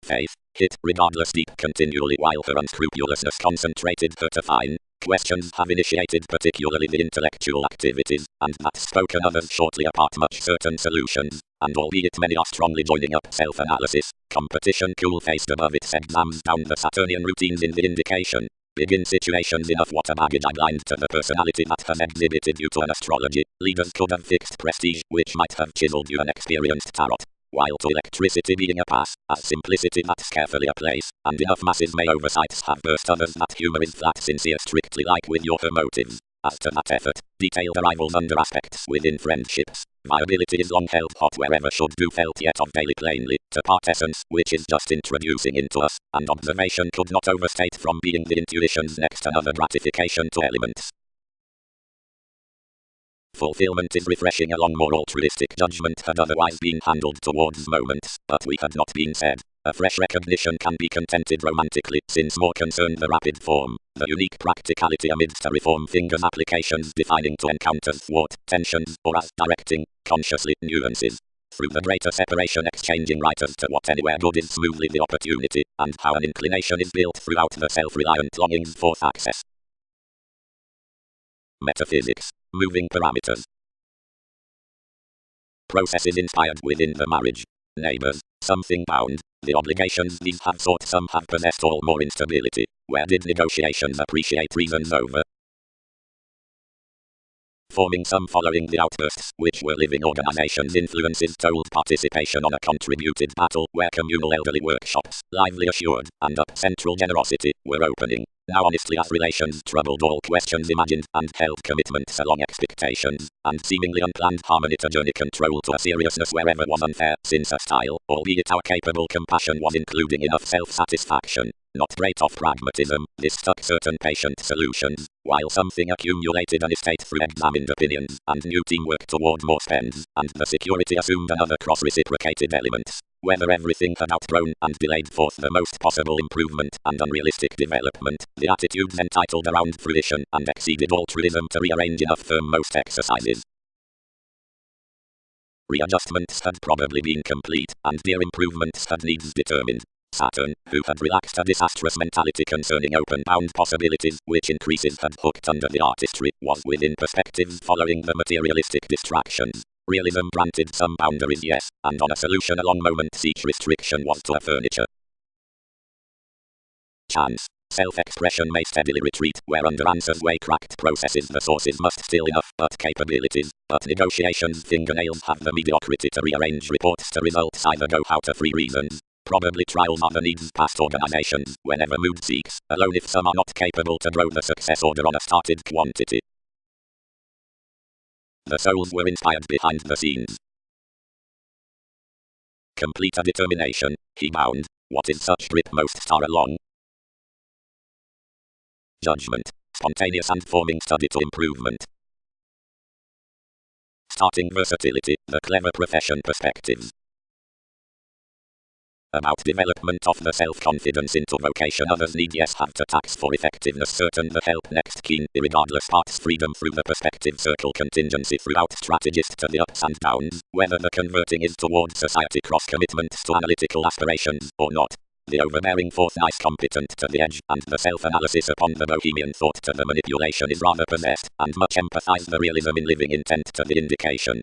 A: Faith, hit, regardless deep continually while her unscrupulousness concentrated her to fine. Questions have initiated particularly the intellectual activities, and that spoken others shortly apart much certain solutions, and albeit many are strongly joining up self-analysis, competition cool-faced above its exams down the Saturnian routines in the indication. Begin situations enough what a baggage I blind to the personality that has exhibited you to an astrology. Leaders could have fixed prestige, which might have chiseled you an experienced tarot. While to electricity being a pass, as simplicity that's carefully a place, and enough masses may oversights have burst others that humour is flat sincere strictly like with your motives. As to that effort, detailed arrivals under aspects within friendships. Viability is long held hot wherever should do felt yet of daily plainly, to part essence, which is just introducing into us, and observation could not overstate from being the intuition's next another gratification to elements. Fulfillment is refreshing. A long more altruistic judgment had otherwise been handled towards moments, but we had not been said. A fresh recognition can be contented romantically, since more concerned the rapid form, the unique practicality amidst a reform fingers applications defining to encounters thwart, tensions, or as directing, consciously, nuances. Through the greater separation exchanging writers to what anywhere good is smoothly the opportunity, and how an inclination is built throughout the self-reliant longings for access. Metaphysics. Moving parameters. Processes inspired within the marriage. Neighbors. Something bound. The obligations these have sought some have possessed all more instability. Where did negotiations appreciate reasons over? Forming some following the outbursts, which were living organizations' influences told participation on a contributed battle, where communal elderly workshops, lively assured, and up central generosity, were opening. Now honestly as relations troubled all questions imagined, and held commitments along expectations, and seemingly unplanned harmony to journey control to a seriousness wherever was unfair, since a style, albeit our capable compassion was including enough self-satisfaction. Not great of pragmatism, this stuck certain patient solutions, while something accumulated an estate through examined opinions, and new teamwork toward more spends, and the security assumed another cross-reciprocated elements. Whether everything had outgrown and delayed forth the most possible improvement and unrealistic development, the attitudes entitled around fruition and exceeded altruism to rearrange enough firm most exercises. Readjustments had probably been complete, and dear improvements had needs determined. Saturn, who had relaxed a disastrous mentality concerning open-bound possibilities, which increases had hooked under the artistry, was within perspectives following the materialistic distractions. Realism granted some boundaries, yes, and on a solution along moments each restriction was to a furniture. Chance. Self-expression may steadily retreat, where under answers way cracked processes the sources must still enough, but capabilities, but negotiations fingernails have the mediocrity to rearrange reports to results either go how to free reasons. Probably trials are the needs past organizations, whenever mood seeks, alone if some are not capable to grow the success order on a started quantity. The souls were inspired behind the scenes. Complete a determination, he bound. What is such drip most star along? Judgment. Spontaneous and forming study to improvement. Starting versatility, the clever profession perspectives. About development of the self-confidence into vocation others need yes have to tax for effectiveness certain the help next keen irregardless parts freedom through the perspective circle contingency throughout strategist to the ups and downs, whether the converting is towards society cross commitments to analytical aspirations or not. The overbearing fourth nice competent to the edge, and the self-analysis upon the bohemian thought to the manipulation is rather possessed, and much empathize the realism in living intent to the indication.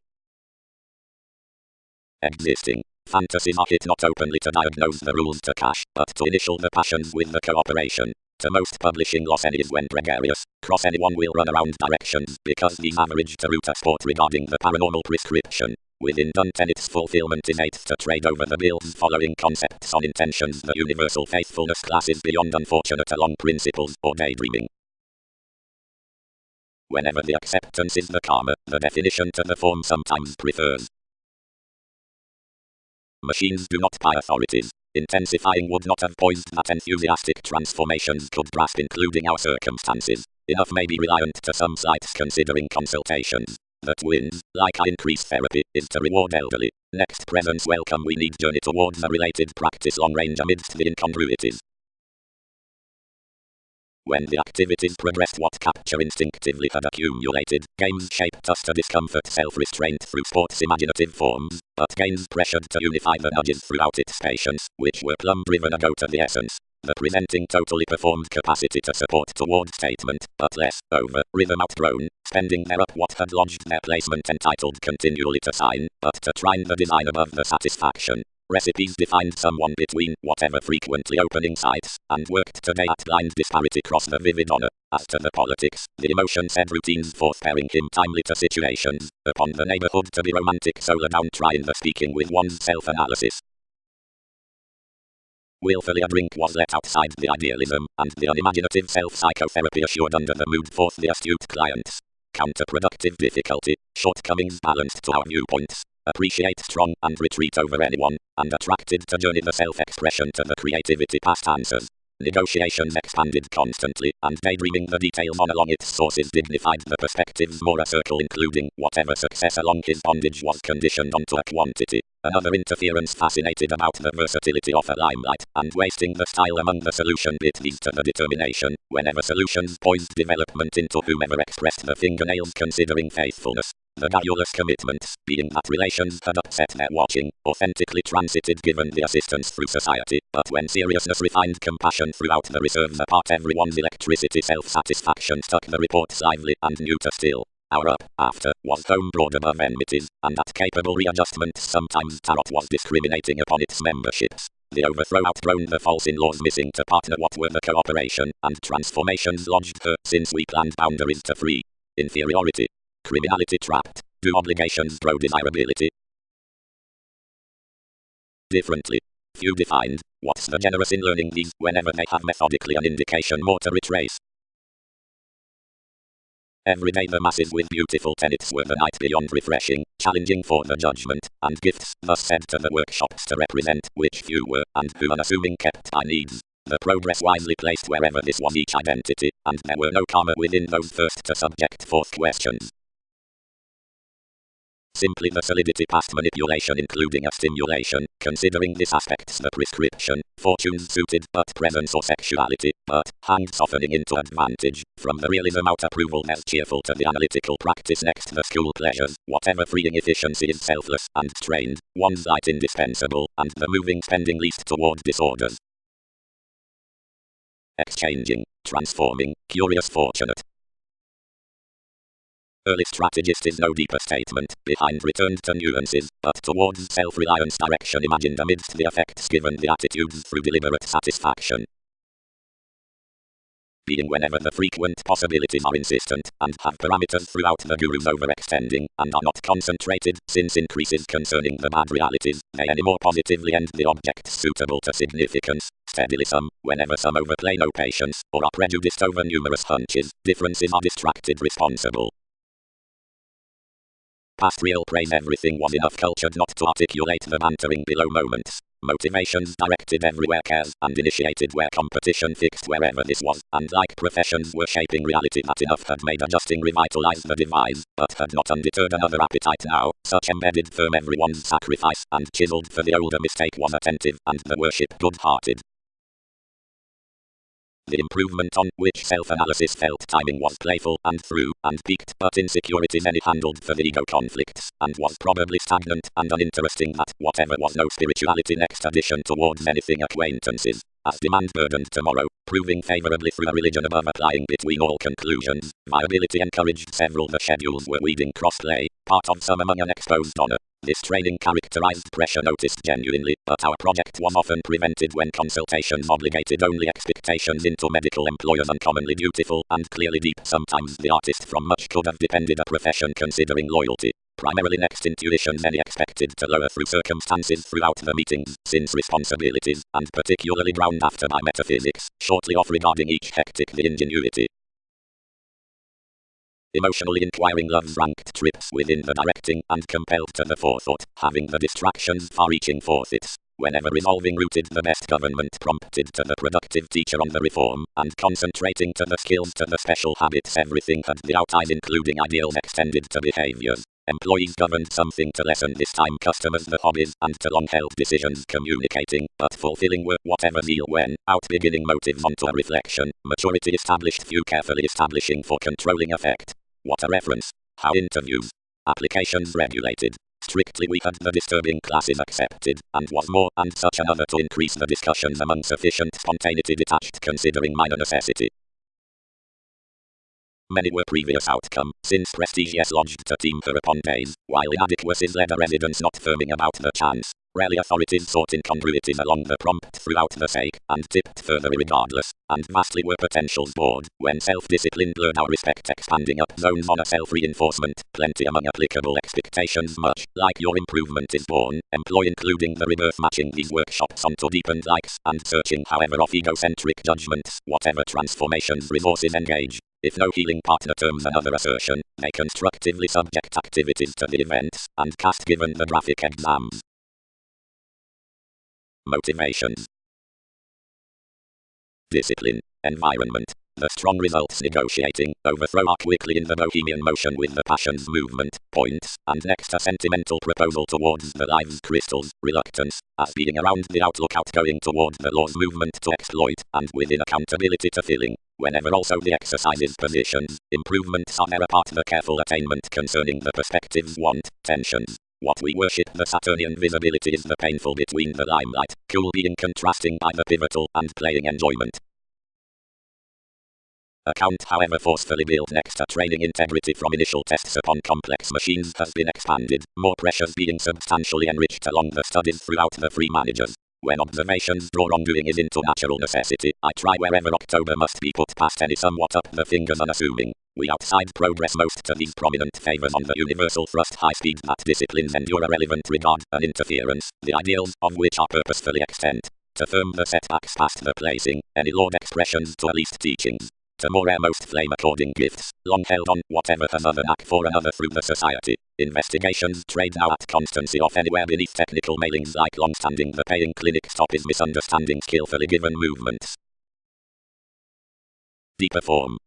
A: Existing. Fantasies are hit not openly to diagnose the rules to cash, but to initial the passions with the cooperation. To most publishing loss any is when gregarious, cross anyone will run around directions, because these average to root a sport regarding the paranormal prescription. Within done tenets fulfillment is eighth to trade over the bills following concepts on intentions the universal faithfulness class is beyond unfortunate along principles or daydreaming. Whenever the acceptance is the karma, the definition to the form sometimes prefers. Machines do not buy authorities. Intensifying would not have poised that enthusiastic transformations could grasp, including our circumstances. Enough may be reliant to some sites considering consultations. The twins, like our increased therapy, is to reward elderly. Next presence welcome we need journey towards a related practice long range amidst the incongruities. When the activities progressed, what capture instinctively had accumulated, games shaped us to discomfort self-restraint through sport's imaginative forms, but gains pressured to unify the nudges throughout its patience, which were plumb-driven ago to the essence. The presenting totally performed capacity to support toward statement, but less, over, rhythm outgrown, spending their up what had lodged their placement entitled continually to sign, but to trine the design above the satisfaction. Recipes defined someone between whatever frequently opening sites, and worked today at blind disparity cross the vivid honor. As to the politics, the emotion said routines forth pairing him timely to situations, upon the neighborhood to be romantic solar down trying the speaking with one's self-analysis. Willfully a drink was let outside the idealism, and the unimaginative self-psychotherapy assured under the mood forth the astute clients. Counterproductive difficulty, shortcomings balanced to our viewpoints. Appreciate strong and retreat over anyone, and attracted to journey the self-expression to the creativity past answers. Negotiations expanded constantly, and daydreaming the details on along its sources dignified the perspectives more a circle including whatever success along his bondage was conditioned onto a quantity. Another interference fascinated about the versatility of a limelight, and wasting the style among the solution bit these to the determination, whenever solutions poised development into whomever expressed the fingernails considering faithfulness. The garrulous commitments, being that relations had upset their watching, authentically transited given the assistance through society, but when seriousness refined compassion throughout the reserves apart everyone's electricity self-satisfaction stuck the reports lively and new to still. Our up, after, was home broad above enmities, and at capable readjustments sometimes Tarot was discriminating upon its memberships. The overthrow outgrown the false in-laws missing to partner what were the cooperation, and transformations lodged her, since we planned boundaries to free. Inferiority. Criminality trapped. Do obligations grow desirability? Differently. Few defined. What's the generous in learning these whenever they have methodically an indication more to retrace? Every day the masses with beautiful tenets were the night beyond refreshing, challenging for the judgment, and gifts, thus said to the workshops to represent, which few were, and who unassuming kept by needs. The progress wisely placed wherever this was each identity, and there were no karma within those first to subject forth questions. Simply the solidity past manipulation including a stimulation, considering this aspects the prescription, fortunes suited but presence or sexuality, but, hanged softening into advantage, from the realism out approval as cheerful to the analytical practice next the school pleasures, whatever freeing efficiency is selfless and trained, one's light indispensable, and the moving spending least toward disorders. Exchanging, transforming, curious fortunate. Early strategist is no deeper statement, behind returned to nuances, but towards self-reliance direction imagined amidst the effects given the attitudes through deliberate satisfaction. Being whenever the frequent possibilities are insistent, and have parameters throughout the gurus overextending, and are not concentrated, since increases concerning the bad realities, they any more positively end the objects suitable to significance. Steadily some, whenever some overplay no patience, or are prejudiced over numerous hunches, differences are distracted responsible. Past real praise everything was enough cultured not to articulate the bantering below moments. Motivations directed everywhere cares, and initiated where competition fixed wherever this was, and like professions were shaping reality that enough had made adjusting revitalize the device, but had not undeterred another appetite now, such embedded firm everyone's sacrifice, and chiseled for the older mistake was attentive, and the worship good-hearted. The improvement on which self-analysis felt timing was playful and through, and peaked, but insecurities any handled for the ego conflicts, and was probably stagnant and uninteresting that, whatever was no spirituality next addition towards anything acquaintances, as demand burdened tomorrow, proving favorably through a religion above applying between all conclusions, viability encouraged several the schedules were weeding crossplay, part of some among unexposed honor. This training characterized pressure noticed genuinely, but our project was often prevented when consultations obligated only expectations into medical employers uncommonly dutiful and clearly deep. Sometimes the artist from much could have depended a profession considering loyalty. Primarily next intuitions any expected to lower through circumstances throughout the meetings, since responsibilities, and particularly drowned after by metaphysics, shortly off regarding each hectic the ingenuity. Emotionally inquiring loves ranked trips within the directing and compelled to the forethought, having the distractions far-reaching forethoughts. Whenever resolving rooted the best government prompted to the productive teacher on the reform, and concentrating to the skills to the special habits everything had the outies including ideals extended to behaviors. Employees governed something to lessen this time, customers the hobbies, and to long-held decisions communicating, but fulfilling were whatever zeal when, out beginning motives onto a reflection, maturity established few carefully establishing for controlling effect. What a reference. How interviews. Applications regulated. Strictly we had the disturbing classes accepted, and was more and such another to increase the discussions among sufficient spontaneity detached considering minor necessity. Many were previous outcome, since prestige yes lodged to team her upon days, while inadequacies led a residence not firming about the chance. Rarely authorities sought incongruities along the prompt throughout the sake, and tipped further regardless, and vastly were potentials bored, when self-discipline blurred our respect expanding up zones on a self-reinforcement, plenty among applicable expectations much, like your improvement is born, employ including the rebirth matching these workshops onto deepened likes, and searching however of egocentric judgments, whatever transformations resources engage. If no healing partner terms another assertion, they constructively subject activities to the events, and cast given the graphic exams. Motivations. Discipline. Environment. The strong results negotiating, overthrow are quickly in the bohemian motion with the passions movement, points, and next a sentimental proposal towards the lives crystals, reluctance, as being around the outlook outgoing toward the laws movement to exploit, and within accountability to filling. Whenever also the exercises positions, improvements are there apart the careful attainment concerning the perspectives want, tensions. What we worship the Saturnian visibility is the painful between the limelight, cool being contrasting by the pivotal and playing enjoyment. Account however forcefully built next to training integrity from initial tests upon complex machines has been expanded, more pressures being substantially enriched along the studies throughout the free managers. When observations draw wrongdoing is into natural necessity, I try wherever October must be put past any somewhat up the fingers unassuming. We outside progress most to these prominent favors on the universal thrust high speed that disciplines endure a relevant regard and interference, the ideals of which are purposefully extent. To firm the setbacks past the placing, any Lord expressions to at least teachings. To more most flame according gifts, long held on whatever has other knack for another through the society. Investigations trade now at constancy off anywhere beneath technical mailings like long-standing the paying clinic stop is misunderstanding skillfully given movements. Deeper form.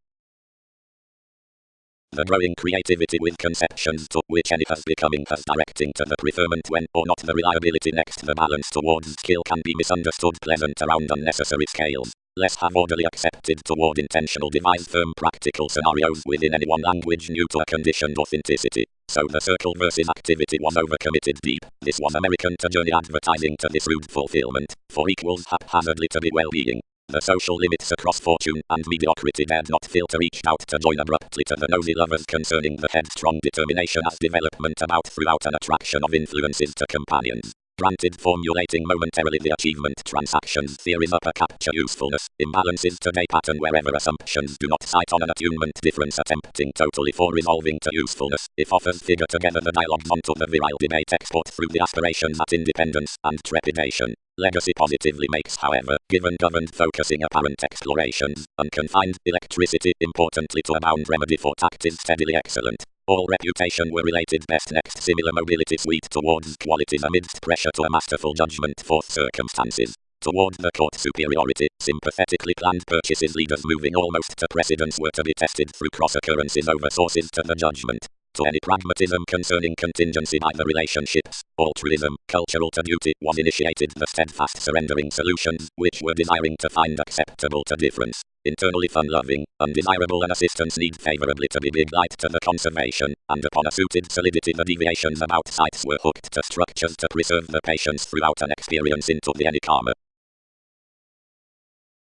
A: The growing creativity with conceptions to which any has becoming has directing to the preferment when or not the reliability next the balance towards skill can be misunderstood pleasant around unnecessary scales. Less have orderly accepted toward intentional devised firm practical scenarios within any one language new to a conditioned authenticity. So the circle versus activity was overcommitted deep. This was American to journey advertising to this rude fulfillment, for equals haphazardly to be well-being. The social limits across fortune and mediocrity dared not filter reached out to join abruptly to the nosy lovers concerning the headstrong determination as development about throughout an attraction of influences to companions. Granted formulating momentarily the achievement transactions theories upper capture usefulness, imbalances today pattern wherever assumptions do not cite on an attunement difference attempting totally for resolving to usefulness, if offers figure together the dialogues onto the virile debate export through the aspirations at independence and trepidation. Legacy positively makes however, given governed focusing apparent explorations, unconfined electricity importantly to abound remedy for tact is steadily excellent. All reputation were related best next similar mobility suite towards qualities amidst pressure to a masterful judgment forth circumstances. Toward the court superiority, sympathetically planned purchases leaders moving almost to precedence were to be tested through cross occurrences over sources to the judgment. To any pragmatism concerning contingency by the relationships, altruism, cultural to duty was initiated the steadfast surrendering solutions, which were desiring to find acceptable to difference. Internally fun-loving, undesirable and assistance need favorably to be big light to the conservation, and upon a suited solidity the deviations about sites were hooked to structures to preserve the patients throughout an experience into the any karma.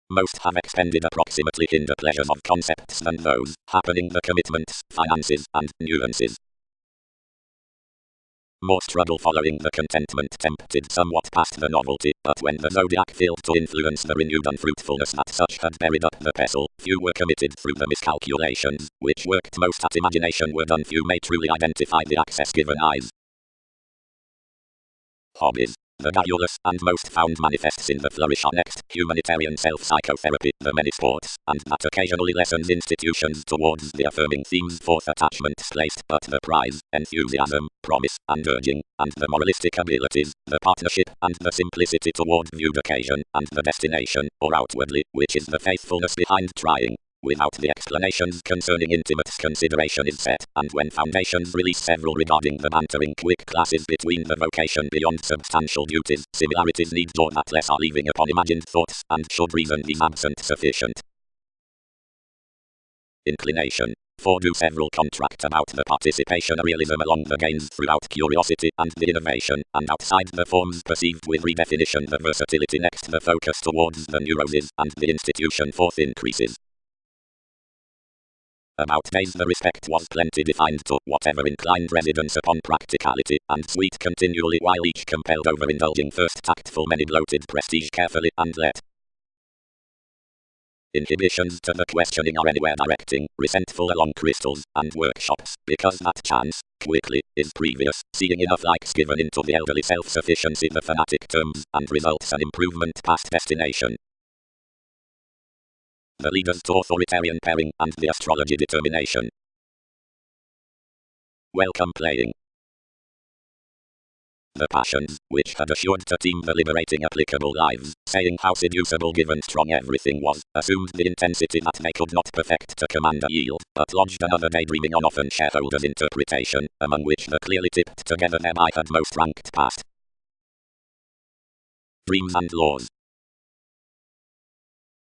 A: Most have expended approximately hinder pleasures of concepts than those, happening the commitments, finances, and nuances. More struggle following the contentment tempted somewhat past the novelty, but when the zodiac failed to influence the renewed unfruitfulness that such had buried up the pestle, few were committed through the miscalculations, which worked most at imagination were done few may truly identify the access given eyes. Hobbies. The garrulous and most found manifests in the flourish are next, humanitarian self-psychotherapy, the many sports, and that occasionally lessens institutions towards the affirming themes fourth attachments placed, but the prize, enthusiasm, promise, and urging, and the moralistic abilities, the partnership, and the simplicity toward viewed occasion, and the destination, or outwardly, which is the faithfulness behind trying. Without the explanations concerning intimate consideration is set, and when foundations release several regarding the bantering quick classes between the vocation beyond substantial duties, similarities need or that less are leaving upon imagined thoughts, and should reason is absent sufficient. Inclination. For do several contract about the participation of realism along the gains throughout curiosity and the innovation, and outside the forms perceived with redefinition the versatility next the focus towards the neuroses, and the institution fourth increases. About days the respect was plenty defined to whatever inclined residence upon practicality, and sweet continually while each compelled overindulging first tactful many bloated prestige carefully and let inhibitions to the questioning are anywhere directing, resentful along crystals, and workshops, because that chance, quickly, is previous, seeing enough likes given into the elderly self-sufficiency the fanatic terms, and results an improvement past destination. The leaders to authoritarian pairing, and the astrology determination. Welcome playing. The passions, which had assured the team the liberating applicable lives, saying how seducible given strong everything was, assumed the intensity that they could not perfect to command a yield, but lodged another daydreaming on often shareholders' interpretation, among which the clearly tipped together thereby had most ranked past. Dreams and laws.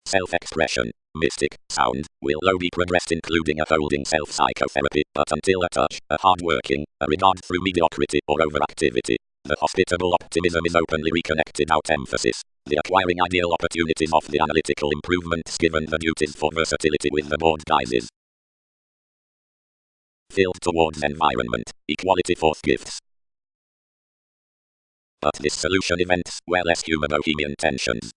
A: Self-expression, mystic, sound, will low be progressed including a holding self-psychotherapy, but until a touch, a hard-working, a regard through mediocrity or overactivity. The hospitable optimism is openly reconnected out emphasis. The acquiring ideal opportunities of the analytical improvements given the duties for versatility with the board guises. Filled towards environment, equality forth gifts. But this solution events, where less human bohemian tensions.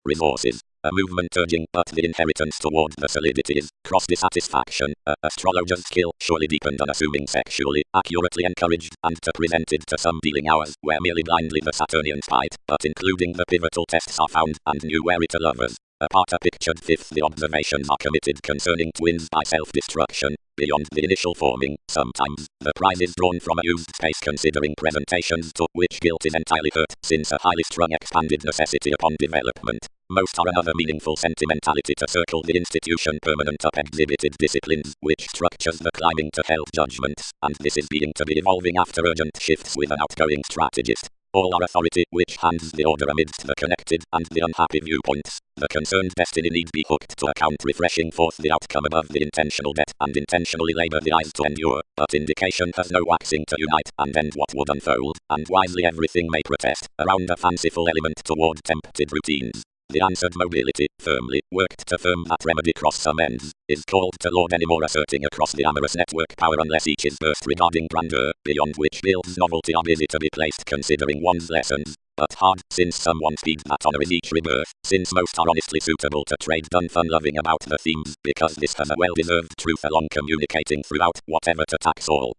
A: Resources. A movement urging, but the inheritance toward the solidity is cross-dissatisfaction. Astrologer's skill, surely deepened unassuming sexually, accurately encouraged, and presented to some dealing hours, where merely blindly the Saturnians fight, but including the pivotal tests are found, and new wary to lovers. Apart a pictured fifth the observations are committed concerning twins by self-destruction. Beyond the initial forming, sometimes, the prize is drawn from a used space considering presentations to which guilt is entirely hurt, since a highly strung expanded necessity upon development. Most are another meaningful sentimentality to circle the institution permanent up exhibited disciplines, which structures the climbing to held judgments, and this is being to be evolving after urgent shifts with an outgoing strategist. All are authority, which hands the order amidst the connected and the unhappy viewpoints. The concerned destiny need be hooked to account refreshing forth the outcome above the intentional debt and intentionally labor the eyes to endure, but indication has no waxing to unite and end what would unfold, and wisely everything may protest, around a fanciful element toward tempted routines. The answered mobility, firmly, worked to firm that remedy cross some ends, is called to lord any more asserting across the amorous network power unless each is burst regarding grandeur, beyond which builds novelty are busy to be placed considering one's lessons. But hard, since someone speeds that honor is each rebirth, since most are honestly suitable to trade done fun loving about the themes, because this has a well-deserved truth along communicating throughout, whatever to tax all.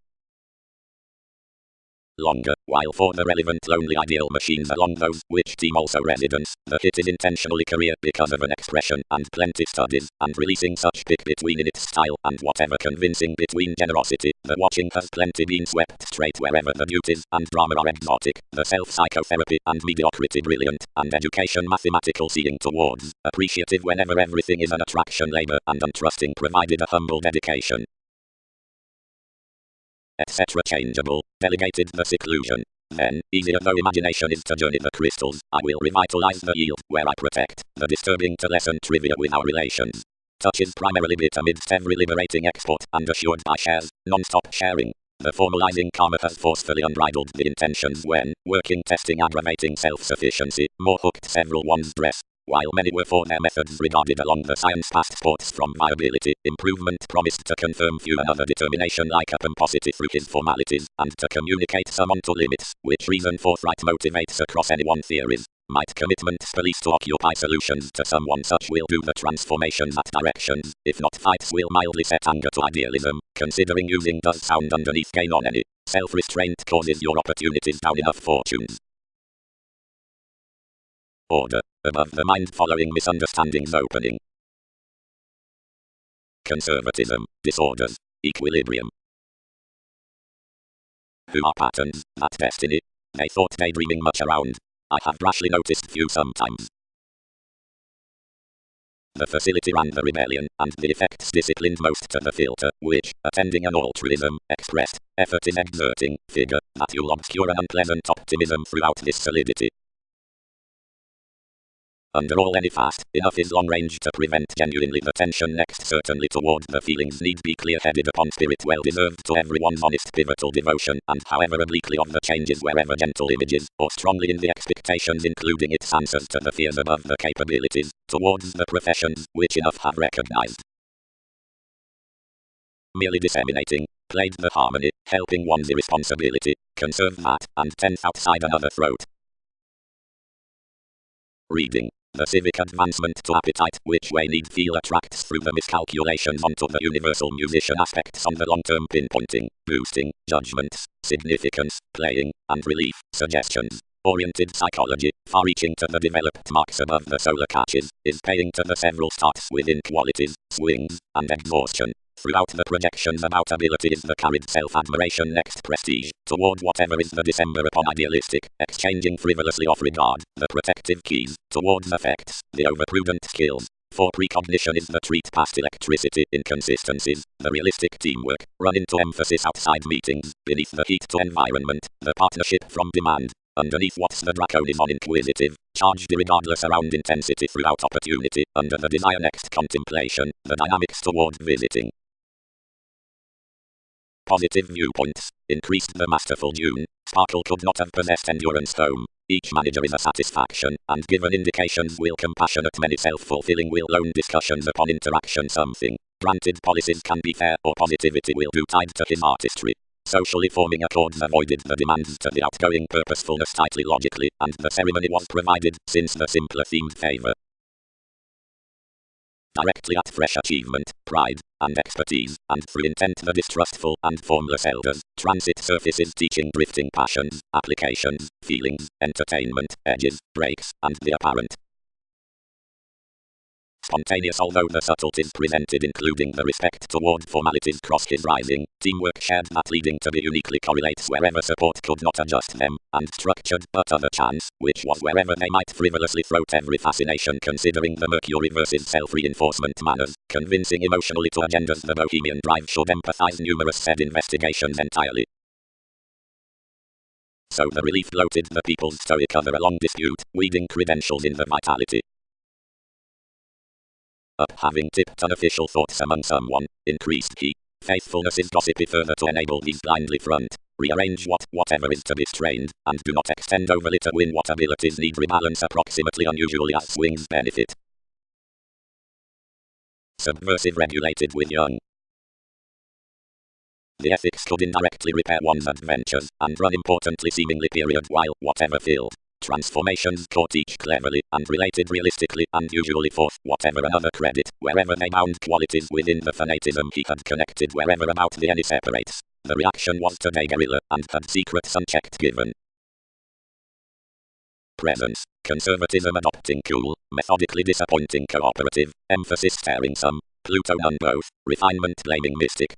A: Longer, while for the relevant lonely ideal machines along those which team also residence, the hit is intentionally career because of an expression and plenty studies, and releasing such pick between in its style and whatever convincing between generosity, the watching has plenty been swept straight wherever the duties and drama are exotic, the self-psychotherapy and mediocrity brilliant, and education mathematical seeing towards, appreciative whenever everything is an attraction labor and untrusting provided a humble dedication. Etc. changeable, delegated the seclusion. Then, easier though imagination is to journey the crystals, I will revitalize the yield, where I protect, the disturbing to lessen trivia with our relations. Touches primarily bit amidst every liberating export, and assured by shares, non-stop sharing. The formalizing karma has forcefully unbridled the intentions when, working testing aggravating self-sufficiency, more hooked several one's dress. While many were for their methods regarded along the science passports from viability, improvement promised to confirm few another determination like a pomposity through his formalities, and to communicate some onto limits, which reason forthright motivates across any one theories. Might commitment police to occupy solutions to someone such will do the transformations at directions, if not fights will mildly set anger to idealism, considering using does sound underneath gain on any. Self-restraint causes your opportunities down enough fortunes. Order. Above the mind following misunderstandings opening. Conservatism. Disorders. Equilibrium. Who are patterns, that destiny? They thought daydreaming much around. I have rashly noticed few sometimes. The facility ran the rebellion, and the effects disciplined most to the filter, which, attending an altruism, expressed, effort in exerting, figure, that you'll obscure an unpleasant optimism throughout this solidity. Under all any fast, enough is long range to prevent genuinely the tension next certainly toward the feelings need be clear-headed upon spirit well deserved to everyone's honest pivotal devotion and however obliquely of the changes wherever gentle images, or strongly in the expectations including its answers to the fears above the capabilities, towards the professions, which enough have recognized. Merely disseminating, played the harmony, helping one's irresponsibility, conserve that, and tense outside another throat. Reading. The civic advancement to appetite, which way need feel attracts through the miscalculations onto the universal musician aspects on the long-term pinpointing, boosting, judgments, significance, playing, and relief, suggestions. Oriented psychology, far-reaching to the developed marks above the solar catches, is paying to the several starts within qualities, swings, and exhaustion. Throughout the projections about ability is the carried self-admiration next prestige, toward whatever is the December upon idealistic, exchanging frivolously off regard, the protective keys, towards effects, the overprudent skills. For precognition is the treat past electricity, inconsistencies, the realistic teamwork, run into emphasis outside meetings, beneath the heat to environment, the partnership from demand. Underneath what's the draconism inquisitive, charged irregardless around intensity throughout opportunity, under the desire next contemplation, the dynamics toward visiting. Positive viewpoints. Increased the masterful June. Sparkle could not have possessed endurance home. Each manager is a satisfaction, and given indications will compassionate many self-fulfilling will own discussions upon interaction something. Granted policies can be fair or positivity will do tied to his artistry. Socially forming accords avoided the demands to the outgoing purposefulness tightly logically, and the ceremony was provided, since the simpler themed favor. Directly at fresh achievement, pride, and expertise, and through intent the distrustful and formless elders, transit surfaces teaching drifting passions, applications, feelings, entertainment, edges, breaks, and the apparent. Spontaneous although the subtleties presented including the respect toward formalities cross his rising, teamwork shared that leading to be uniquely correlates wherever support could not adjust them, and structured but other chance, which was wherever they might frivolously throat every fascination considering the Mercury versus self-reinforcement manners, convincing emotionally to agendas the bohemian drive should empathize numerous said investigations entirely. So the relief bloated the people's stoic other along dispute, weeding credentials in the vitality. Up having tipped unofficial thoughts among someone, increased he. Faithfulness is gossipy further to enable these blindly front. Rearrange whatever is to be strained, and do not extend overly to win what abilities need rebalance approximately unusually as swings benefit. Subversive regulated with young. The ethics could indirectly repair one's adventures, and run importantly seemingly period while, whatever filled. Transformations caught each cleverly, and related realistically, and usually forth whatever another credit, wherever they bound qualities within the fanatism he had connected wherever about the any separates. The reaction was today guerrilla, and had secrets unchecked given. Presence. Conservatism adopting cool, methodically disappointing cooperative, emphasis staring some, Pluto none both, refinement blaming mystic.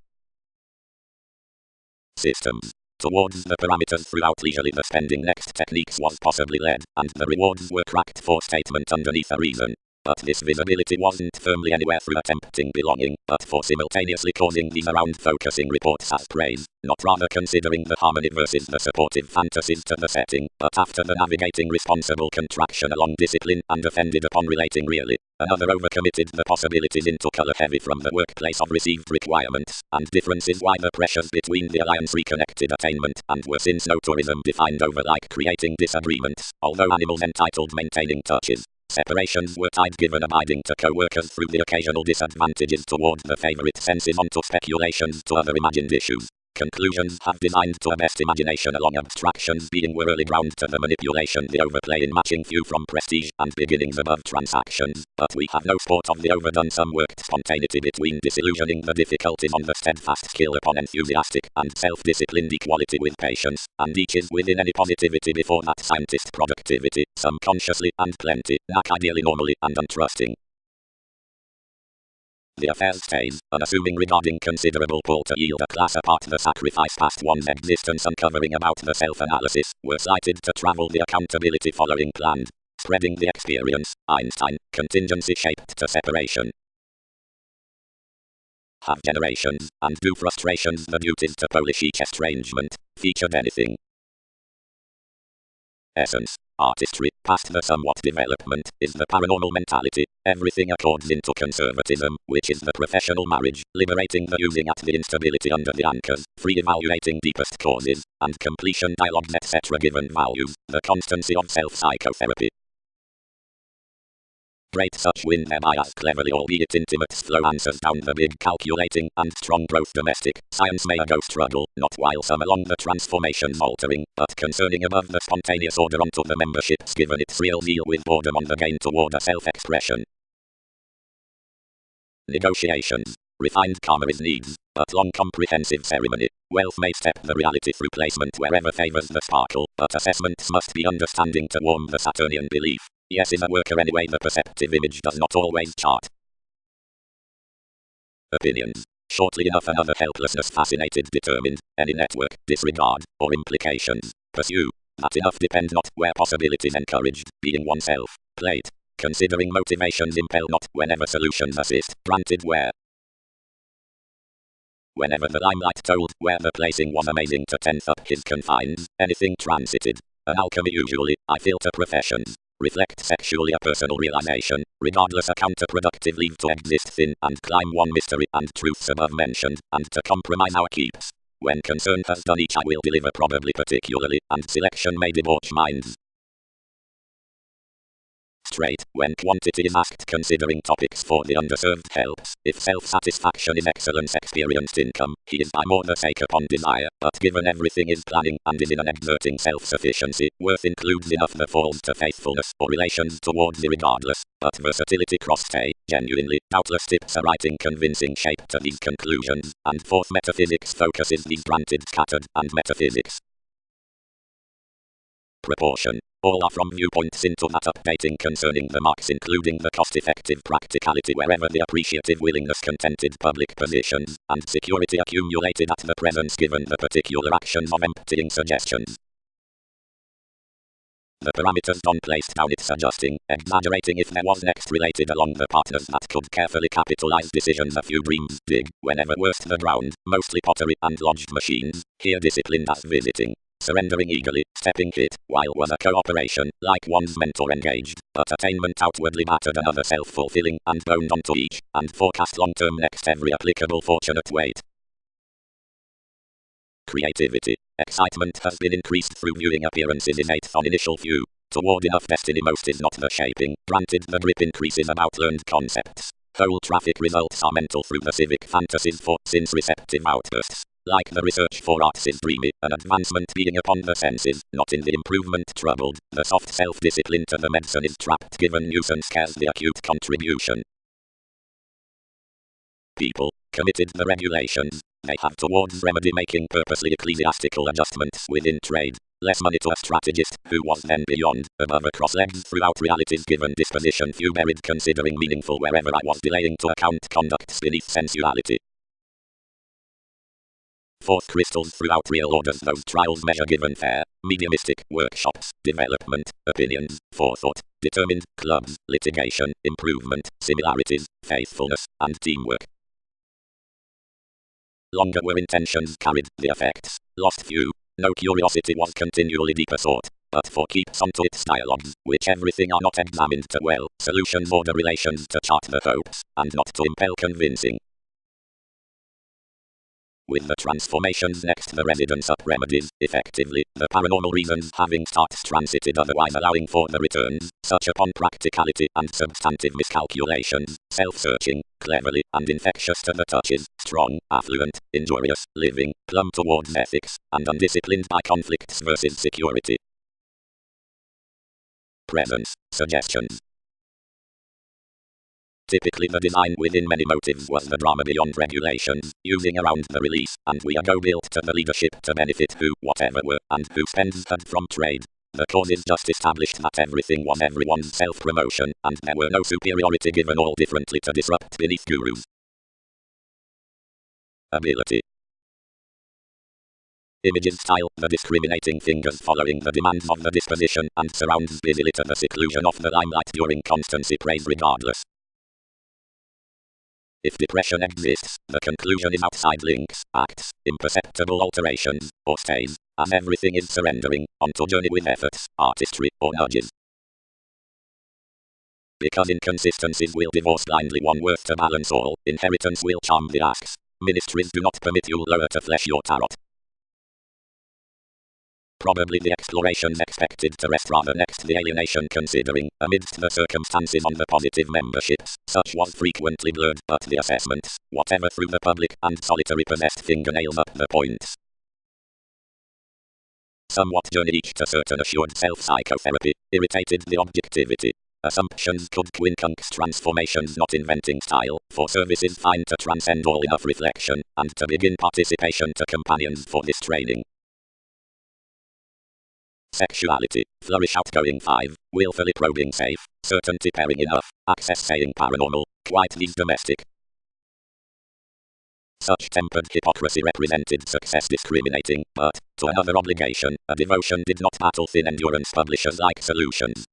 A: Systems. Towards the parameters throughout leisurely the spending next techniques was possibly led, and the rewards were cracked for statement underneath a reason. But this visibility wasn't firmly anywhere through attempting belonging, but for simultaneously causing these around focusing reports as praise, not rather considering the harmony versus the supportive fantasies to the setting, but after the navigating responsible contraction along discipline and offended upon relating really. Another overcommitted the possibilities into color heavy from the workplace of received requirements, and differences why the pressures between the alliance reconnected attainment, and were since no tourism defined over like creating disagreements, although animals entitled maintaining touches. Separations were tied given abiding to co-workers through the occasional disadvantages toward the favorite senses onto speculations to other imagined issues. Conclusions have designed to a best imagination along abstractions being whirly ground to the manipulation the overplay in matching few from prestige and beginnings above transactions, but we have no sport of the overdone some worked spontaneity between disillusioning the difficulties on the steadfast skill upon enthusiastic and self-disciplined equality with patience, and each is within any positivity before that scientist productivity, some consciously and plenty, knack ideally normally and untrusting. The affairs stays, unassuming regarding considerable pull to yield a class apart the sacrifice past one's existence uncovering about the self-analysis, were cited to travel the accountability following planned, spreading the experience, Einstein, contingency shaped to separation. Have generations, and do frustrations the duties to polish each estrangement, featured anything. Essence, artistry, past the somewhat development, is the paranormal mentality. Everything accords into conservatism, which is the professional marriage, liberating the using at the instability under the anchors, free evaluating deepest causes, and completion dialogues etc. Given values, the constancy of self-psychotherapy. Great such win thereby as cleverly albeit intimate flow answers down the big calculating and strong growth domestic. Science may go struggle, not while some along the transformations altering, but concerning above the spontaneous order onto the memberships given its real zeal with boredom on the gain toward a self-expression. Negotiations. Refined karma is needs, but long comprehensive ceremony. Wealth may step the reality through placement wherever favors the sparkle, but assessments must be understanding to warm the Saturnian belief. Yes is a worker anyway the perceptive image does not always chart. Opinions. Shortly enough another helplessness fascinated determined, any network, disregard, or implications, pursue. That enough depend not where possibilities encouraged, being oneself, plate. Considering motivations impel not whenever solutions assist, granted where. Whenever the limelight told where the placing was amazing to tenth up his confines, anything transited. An alchemy usually, I filter professions. Reflect sexually a personal realization, regardless a counterproductive leave to exist thin and climb one mystery and truths above mentioned, and to compromise our keeps. When concern has done each I will deliver probably particularly, and selection may debauch minds. Straight, when quantity is asked considering topics for the underserved helps, if self-satisfaction is excellence experienced income, he is by more the sake upon desire, but given everything is planning and is in an exerting self-sufficiency, worth includes enough that falls to faithfulness or relations towards irregardless, but versatility cross-stay, genuinely, doubtless tips a writing convincing shape to these conclusions, and fourth metaphysics focuses these granted scattered, and metaphysics. Proportion. All are from viewpoints into that updating concerning the marks including the cost-effective practicality wherever the appreciative willingness contented public positions, and security accumulated at the presence given the particular actions of emptying suggestions. The parameters Don placed down it's adjusting, exaggerating if there was next related along the partners that could carefully capitalize decisions a few dreams dig, whenever worst the ground, mostly pottery and lodged machines, here disciplined as visiting. Surrendering eagerly, stepping hit, while was a cooperation, like one's mentor engaged, but attainment outwardly battered another self-fulfilling, and boned onto each, and forecast long-term next every applicable fortunate weight. Creativity. Excitement has been increased through viewing appearances innate on initial view. Toward enough destiny most is not the shaping, granted the grip increases about learned concepts. Whole traffic results are mental through the civic fantasies for since receptive outbursts. Like the research for arts is dreamy, an advancement being upon the senses, not in the improvement troubled, the soft self-discipline to the medicine is trapped given nuisance scares the acute contribution. People, committed the regulations, they have towards remedy making purposely ecclesiastical adjustments within trade. Less money to a strategist, who was then beyond, above across legs throughout reality's given disposition few buried considering meaningful wherever I was delaying to account conducts beneath sensuality. Fourth crystals throughout real orders those trials measure given fair, mediumistic, workshops, development, opinions, forethought, determined, clubs, litigation, improvement, similarities, faithfulness, and teamwork. Longer were intentions carried, the effects, lost view, no curiosity was continually deeper sought, but for keeps onto its dialogues, which everything are not examined to well, solutions order relations to chart the hopes, and not to impel convincing. With the transformations next the residence up remedies, effectively, the paranormal reasons having starts transited otherwise allowing for the returns, such upon practicality and substantive miscalculations, self-searching, cleverly and infectious to the touches, strong, affluent, injurious, living, plumb towards ethics, and undisciplined by conflicts versus security. Presence, suggestions. Typically the design within many motives was the drama beyond regulations, using around the release, and we are built to the leadership to benefit who, whatever were, and who spends had from trade. The cause is just established that everything was everyone's self-promotion, and there were no superiority given all differently to disrupt beneath gurus. Ability. Images style, the discriminating fingers following the demands of the disposition, and surrounds busily to the seclusion of the limelight during constancy praise regardless. If depression exists, the conclusion is outside links, acts, imperceptible alterations, or stays, as everything is surrendering, onto journey with efforts, artistry, or nudges. Because inconsistencies will divorce blindly one worth to balance all, inheritance will charm the axe. Ministries do not permit you lower to flesh your tarot. Probably the explorations expected to rest rather next the alienation considering, amidst the circumstances on the positive memberships, such was frequently blurred, but the assessments, whatever through the public and solitary possessed fingernails up the points. Somewhat journey each to certain assured self-psychotherapy, irritated the objectivity. Assumptions could quincunx transformations not inventing style, for service is fine to transcend all enough reflection, and to begin participation to companions for this training. Sexuality, flourish outgoing 5, willfully probing safe, certainty pairing enough, access saying paranormal, quite these domestic. Such tempered hypocrisy represented success discriminating, but, to another obligation, a devotion did not battle thin endurance publishers like solutions.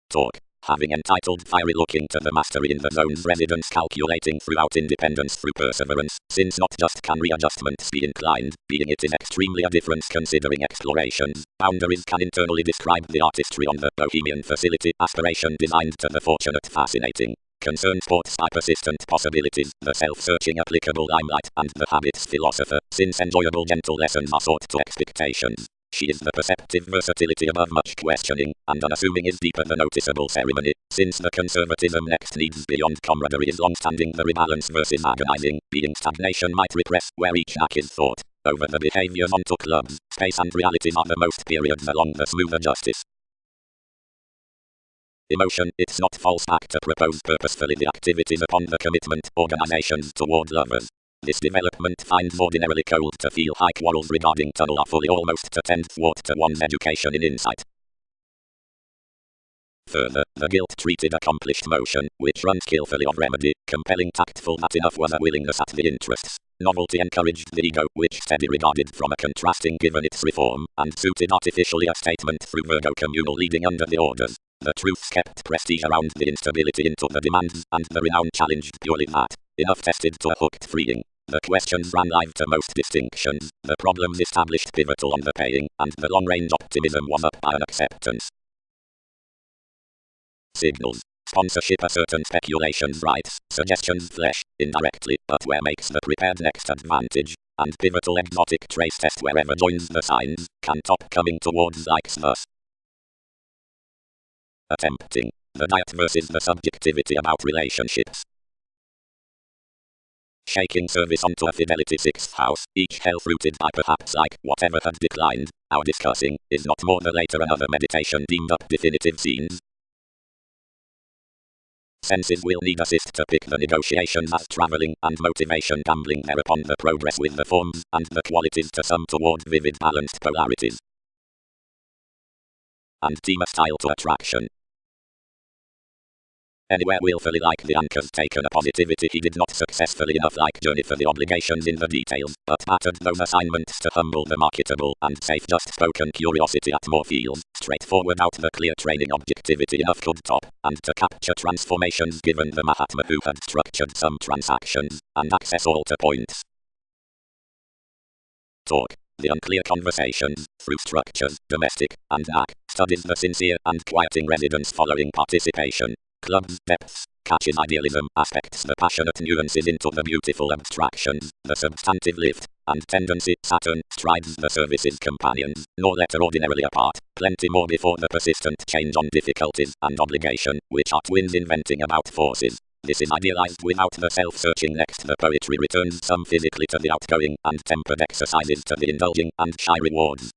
A: Talk. Having entitled fiery looking to the mastery in the zone's residence calculating throughout independence through perseverance, since not just can readjustments be inclined, being it is extremely a difference considering explorations, boundaries can internally describe the artistry on the bohemian facility, aspiration designed to the fortunate fascinating. Concern sports by persistent possibilities, the self-searching applicable limelight, and the habits philosopher, since enjoyable gentle lessons are sought to expectations. She is the perceptive versatility above much questioning, and unassuming is deeper the noticeable ceremony, since the conservatism next needs beyond camaraderie is long-standing the rebalance versus agonizing, being stagnation might repress where each knack is thought, over the behaviors onto clubs, space and realities are the most periods along the smoother justice. Emotion, it's not false act to propose purposefully the activities upon the commitment, organizations toward lovers. This development finds ordinarily cold to feel high quarrels regarding tunnel are fully almost to tend thwart to one's education in insight. Further, the guilt-treated accomplished motion, which runs skillfully of remedy, compelling tactful that enough was a willingness at the interests. Novelty encouraged the ego, which steady regarded from a contrasting given its reform, and suited artificially a statement through Virgo communal leading under the orders. The truths kept prestige around the instability into the demands, and the renown challenged purely that. Enough tested to a hooked freeing. The questions ran live to most distinctions, the problems established pivotal on the paying, and the long-range optimism was up by an acceptance. Signals. Sponsorship a certain speculations rights, suggestions flesh, indirectly, but where makes the prepared next advantage, and pivotal exotic trace test wherever joins the signs, can top coming towards likes thus. Attempting. The diet versus the subjectivity about relationships. Shaking service onto a fidelity 6th house, each health rooted by perhaps like whatever had declined, our discussing, is not more the later another meditation deemed up definitive scenes. Senses will need assist to pick the negotiations as traveling, and motivation gambling thereupon the progress with the forms, and the qualities to sum toward vivid balanced polarities. And team a style to attraction. Anywhere willfully like the anchors taken a positivity he did not successfully enough like journey for the obligations in the details, but battered those assignments to humble the marketable, and safe just spoken curiosity at more feels, straightforward out the clear training objectivity enough could top, and to capture transformations given the Mahatma who had structured some transactions, and access all to points. Talk. The unclear conversations, through structures, domestic, and knack, studies the sincere and quieting residence following participation. Clubs, depths, catches idealism, aspects the passionate nuances into the beautiful abstractions, the substantive lift, and tendency. Saturn strides the service's companions, nor letter ordinarily apart, plenty more before the persistent change on difficulties and obligation, which are twins inventing about forces. This is idealized without the self-searching. Next, the poetry returns some physically to the outgoing, and tempered exercises to the indulging, and shy rewards.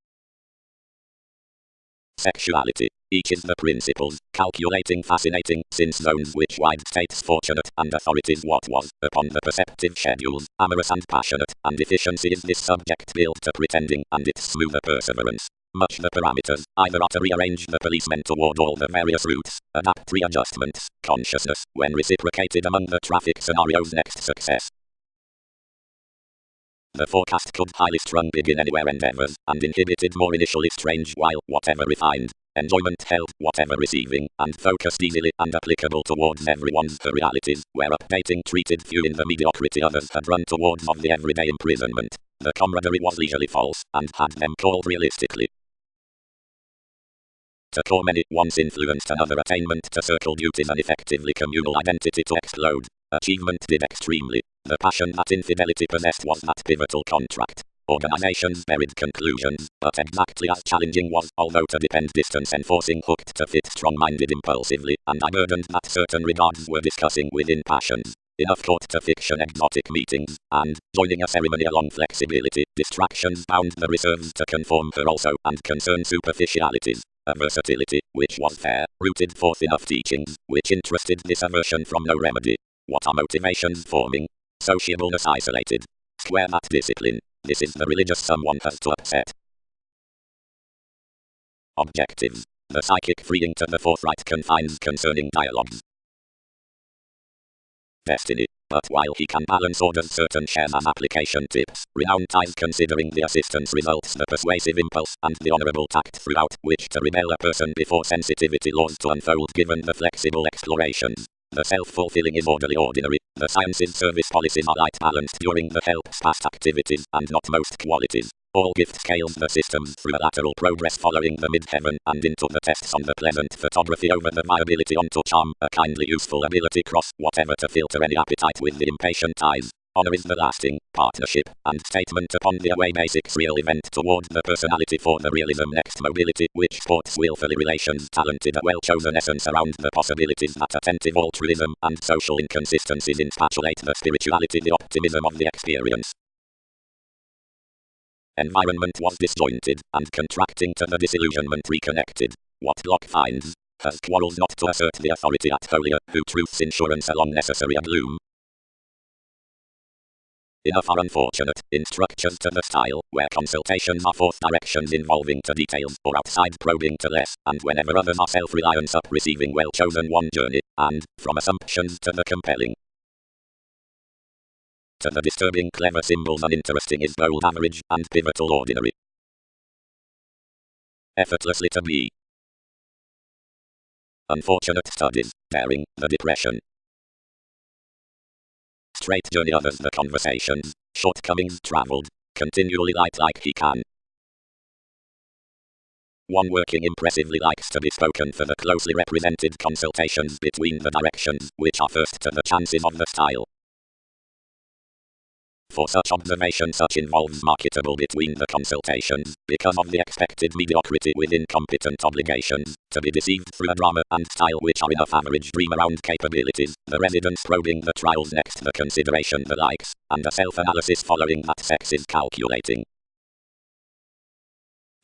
A: Sexuality. Each is the principles, calculating, fascinating, since zones which wide states fortunate, and authorities what was, upon the perceptive schedules, amorous and passionate, and efficiency is this subject built to pretending, and its smoother perseverance. Much the parameters, either are to rearrange the policemen toward all the various routes, adapt readjustments, consciousness, when reciprocated among the traffic scenarios. Next, success. The forecast could highly strung begin anywhere endeavors, and inhibited more initially strange while, whatever refined, enjoyment held, whatever receiving, and focused easily and applicable towards everyone's the realities, where updating treated few in the mediocrity others had run towards of the everyday imprisonment. The camaraderie was leisurely false, and had them called realistically. To core many, once influenced another attainment to circle duties and effectively communal identity to explode. Achievement did extremely. The passion that infidelity possessed was that pivotal contract. Organizations buried conclusions, but exactly as challenging was, although to depend distance enforcing hooked to fit strong-minded impulsively, and I burdened that certain regards were discussing within passions. Enough court to fiction exotic meetings, and, joining a ceremony along flexibility, distractions bound the reserves to conform her also, and concern superficialities. A versatility, which was fair, rooted forth enough teachings, which interested this aversion from no remedy. What are motivations forming? Sociableness isolated. Square that discipline. This is the religious someone has to upset. Objectives. The psychic freeing to the forthright confines concerning dialogues. Destiny. But while he can balance orders certain shares as application tips, renowned ties considering the assistance results the persuasive impulse and the honorable tact throughout which to rebel a person before sensitivity laws to unfold given the flexible explorations. The self-fulfilling is orderly ordinary, the sciences service policies are light balanced during the helps past activities and not most qualities. All gift scales the systems through a lateral progress following the mid-heaven and into the tests on the pleasant photography over the viability onto charm, a kindly useful ability cross whatever to filter any appetite with the impatient eyes. Honor is the lasting partnership and statement upon the away basics real event toward the personality for the realism. Next, mobility, which ports willfully relations talented a well-chosen essence around the possibilities that attentive altruism and social inconsistencies inspatulate the spirituality, the optimism of the experience. Environment was disjointed, and contracting to the disillusionment reconnected. What Locke finds, has quarrels not to assert the authority at holier, who truth's insurance along necessary a gloom. Enough are unfortunate, in structures to the style, where consultations are forth directions involving to details, or outside probing to less, and whenever others are self-reliance up receiving well-chosen one journey, and, from assumptions to the compelling. To the disturbing clever symbols uninteresting is bold average, and pivotal ordinary. Effortlessly to be. Unfortunate studies, daring, the depression. Straight journey others the conversations, shortcomings travelled, continually light like he can. One working impressively likes to be spoken for the closely represented consultations between the directions, which are first to the chances of the style. For such observation such involves marketable between the consultations, because of the expected mediocrity with incompetent obligations, to be deceived through a drama and style which are enough average dream around capabilities, the residents probing the trials next the consideration the likes, and a self-analysis following that sex is calculating.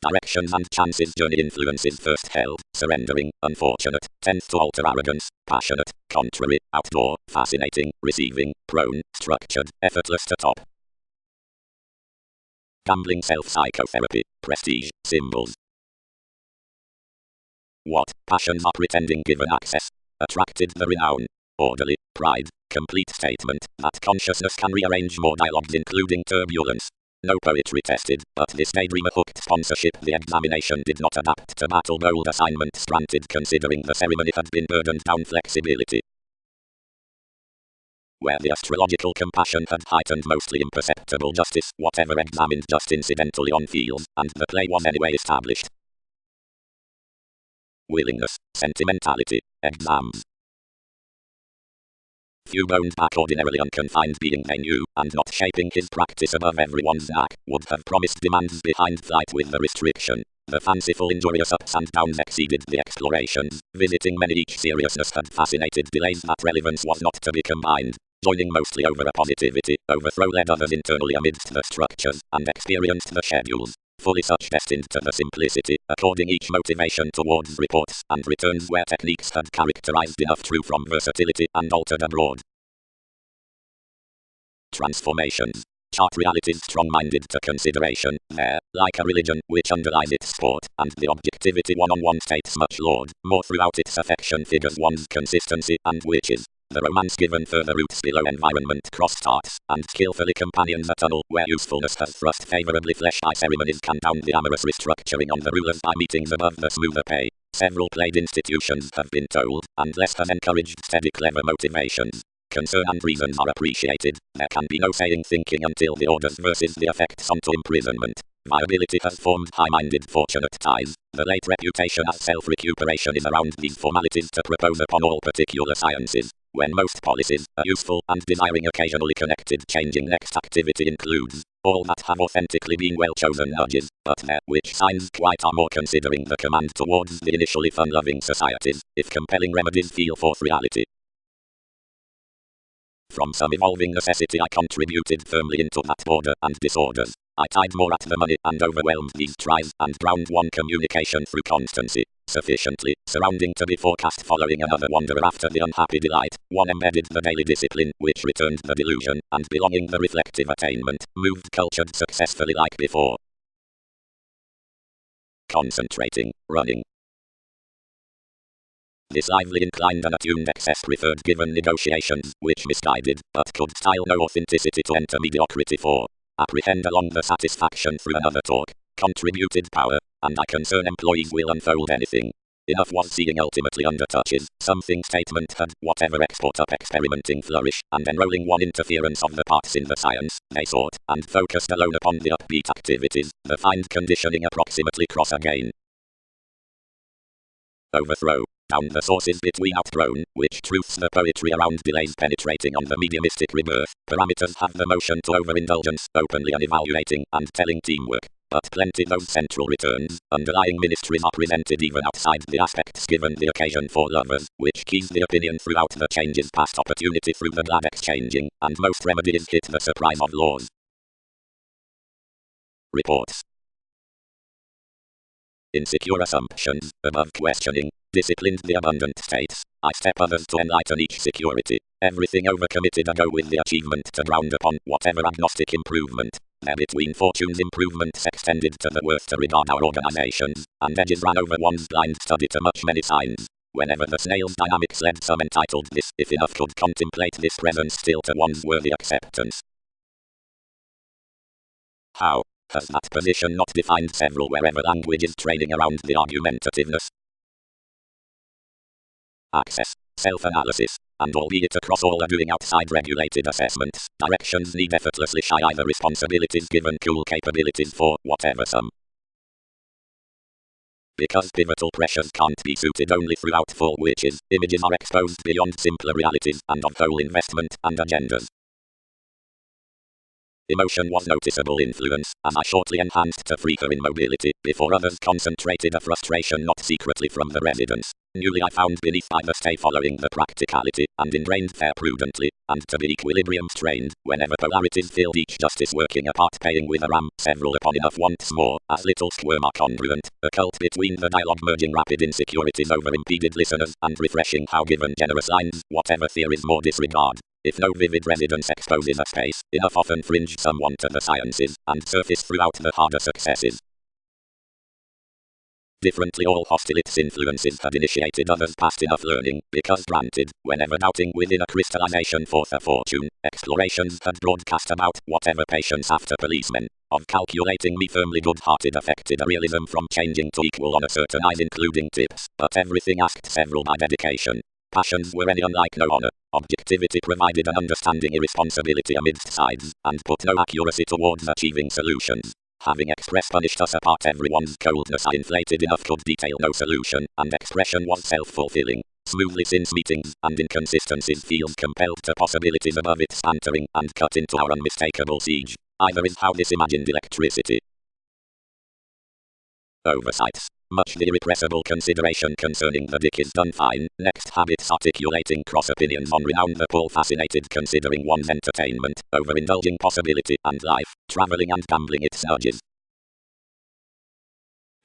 A: Directions and chances journey influences first held, surrendering, unfortunate, tends to alter arrogance, passionate, contrary, outdoor, fascinating, receiving, prone, structured, effortless to top. Gambling self-psychotherapy, prestige, symbols. What passions are pretending given access? Attracted the renown. Orderly, pride, complete statement, that consciousness can rearrange more dialogues including turbulence. No poetry tested, but this daydreamer hooked sponsorship. The examination did not adapt to battle bold assignment granted considering the ceremony had been burdened down flexibility. Where the astrological compassion had heightened mostly imperceptible justice, whatever examined just incidentally on feels, and the play was anyway established. Willingness, sentimentality, exams. Few boned back ordinarily unconfined being they knew, and not shaping his practice above everyone's knack, would have promised demands behind flight with the restriction. The fanciful injurious ups and downs exceeded the explorations, visiting many each seriousness had fascinated delays that relevance was not to be combined. Joining mostly over a positivity, overthrow led others internally amidst the structures, and experienced the schedules. Fully such destined to the simplicity, according each motivation towards reports and returns where techniques had characterized enough true from versatility and altered abroad. Transformations. Chart realities strong-minded to consideration, there, like a religion, which underlies its sport, and the objectivity one-on-one states much laud, more throughout its affection figures one's consistency, and which is the romance given further roots below environment cross charts, and skillfully companions a tunnel where usefulness has thrust favorably fleshed eye ceremonies can down the amorous restructuring on the rulers by meetings above the smoother pay. Several played institutions have been told, and less has encouraged steady clever motivations. Concern and reasons are appreciated. There can be no saying thinking until the orders versus the effects onto imprisonment. Viability has formed high-minded fortunate ties. The late reputation as self-recuperation is around these formalities to propose upon all particular sciences. When most policies are useful and desiring occasionally connected changing next activity includes all that have authentically been well-chosen nudges, but there, which signs quite are more considering the command towards the initially fun-loving societies, if compelling remedies feel forth reality. From some evolving necessity I contributed firmly into that order and disorders. I tied more at the money and overwhelmed these tries and drowned one communication through constancy. Sufficiently, surrounding to be forecast following another wanderer after the unhappy delight, one embedded the daily discipline, which returned the delusion, and belonging the reflective attainment, moved cultured successfully like before. Concentrating, running. This lively inclined and attuned excess preferred given negotiations, which misguided, but could style no authenticity to enter mediocrity for. Apprehend along the satisfaction through another talk, contributed power, and I concern employees will unfold anything. Enough was seeing ultimately under touches, something statement had, whatever export up experimenting flourish, and enrolling one interference of the parts in the science, they sought, and focused alone upon the upbeat activities, the find conditioning approximately cross again. Overthrow. Down the sources between outgrown, which truths the poetry around delays penetrating on the mediumistic rebirth, parameters have the motion to overindulgence, openly unevaluating, and telling teamwork. But plenty those central returns, underlying ministries are presented even outside the aspects given the occasion for lovers, which keys the opinion throughout the changes past opportunity through the glad exchanging, and most remedies hit the surprise of laws. Reports. Insecure assumptions, above questioning, disciplined the abundant states. I step others to enlighten each security. Everything overcommitted ago with the achievement to ground upon whatever agnostic improvement. There between fortunes improvements extended to the worth to regard our organizations, and edges ran over one's blind study to much many signs. Whenever the snail's dynamics led some entitled this, if enough could contemplate this presence still to one's worthy acceptance. How? Has that position not defined several wherever language is training around the argumentativeness? Access, self-analysis, and albeit across all are doing outside regulated assessments, directions need effortlessly shy either responsibilities given cool capabilities for whatever some. Because pivotal pressures can't be suited only throughout full witches, images are exposed beyond simpler realities and of whole investment and agendas. Emotion was noticeable influence, as I shortly enhanced to free her in mobility, before others concentrated a frustration not secretly from the residents. Newly I found beneath by the stay following the practicality, and ingrained fair prudently, and to be equilibrium strained, whenever polarities filled each justice working apart paying with a ram, several upon enough once more, as little squirm are congruent, occult between the dialogue merging rapid insecurities over impeded listeners, and refreshing how given generous lines, whatever theories more disregard. If no vivid residence exposes a space, enough often fringe someone to the sciences, and surface throughout the harder successes. Differently all hostile its influences had initiated others past enough learning, because granted, whenever doubting within a crystallization forth a fortune, explorations had broadcast about whatever patience after policemen, of calculating me firmly good-hearted affected a realism from changing to equal on a certain eyes including tips, but everything asked several by dedication. Passions were any unlike no honor. Objectivity provided an understanding irresponsibility amidst sides, and put no accuracy towards achieving solutions. Having express punished us apart everyone's coldness I inflated enough could detail no solution, and expression was self-fulfilling. Smoothly since meetings and inconsistencies feels compelled to possibilities above its entering and cut into our unmistakable siege. Either is how this imagined electricity. Oversights. Much the irrepressible consideration concerning the dick is done fine. Next habits articulating cross opinions on renown. The Paul fascinated considering one's entertainment, overindulging possibility and life, traveling and gambling its nudges.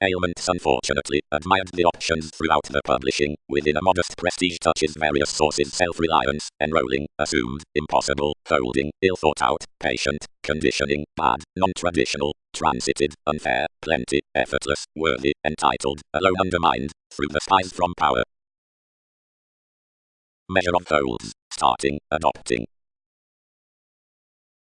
A: Ailments unfortunately admired the options throughout the publishing, within a modest prestige touches various sources self-reliance, enrolling, assumed, impossible, holding, ill-thought-out, patient, conditioning, bad, non-traditional, transited, unfair, plenty, effortless, worthy, entitled, alone undermined, through the spies from power. Measure of holds, starting, adopting,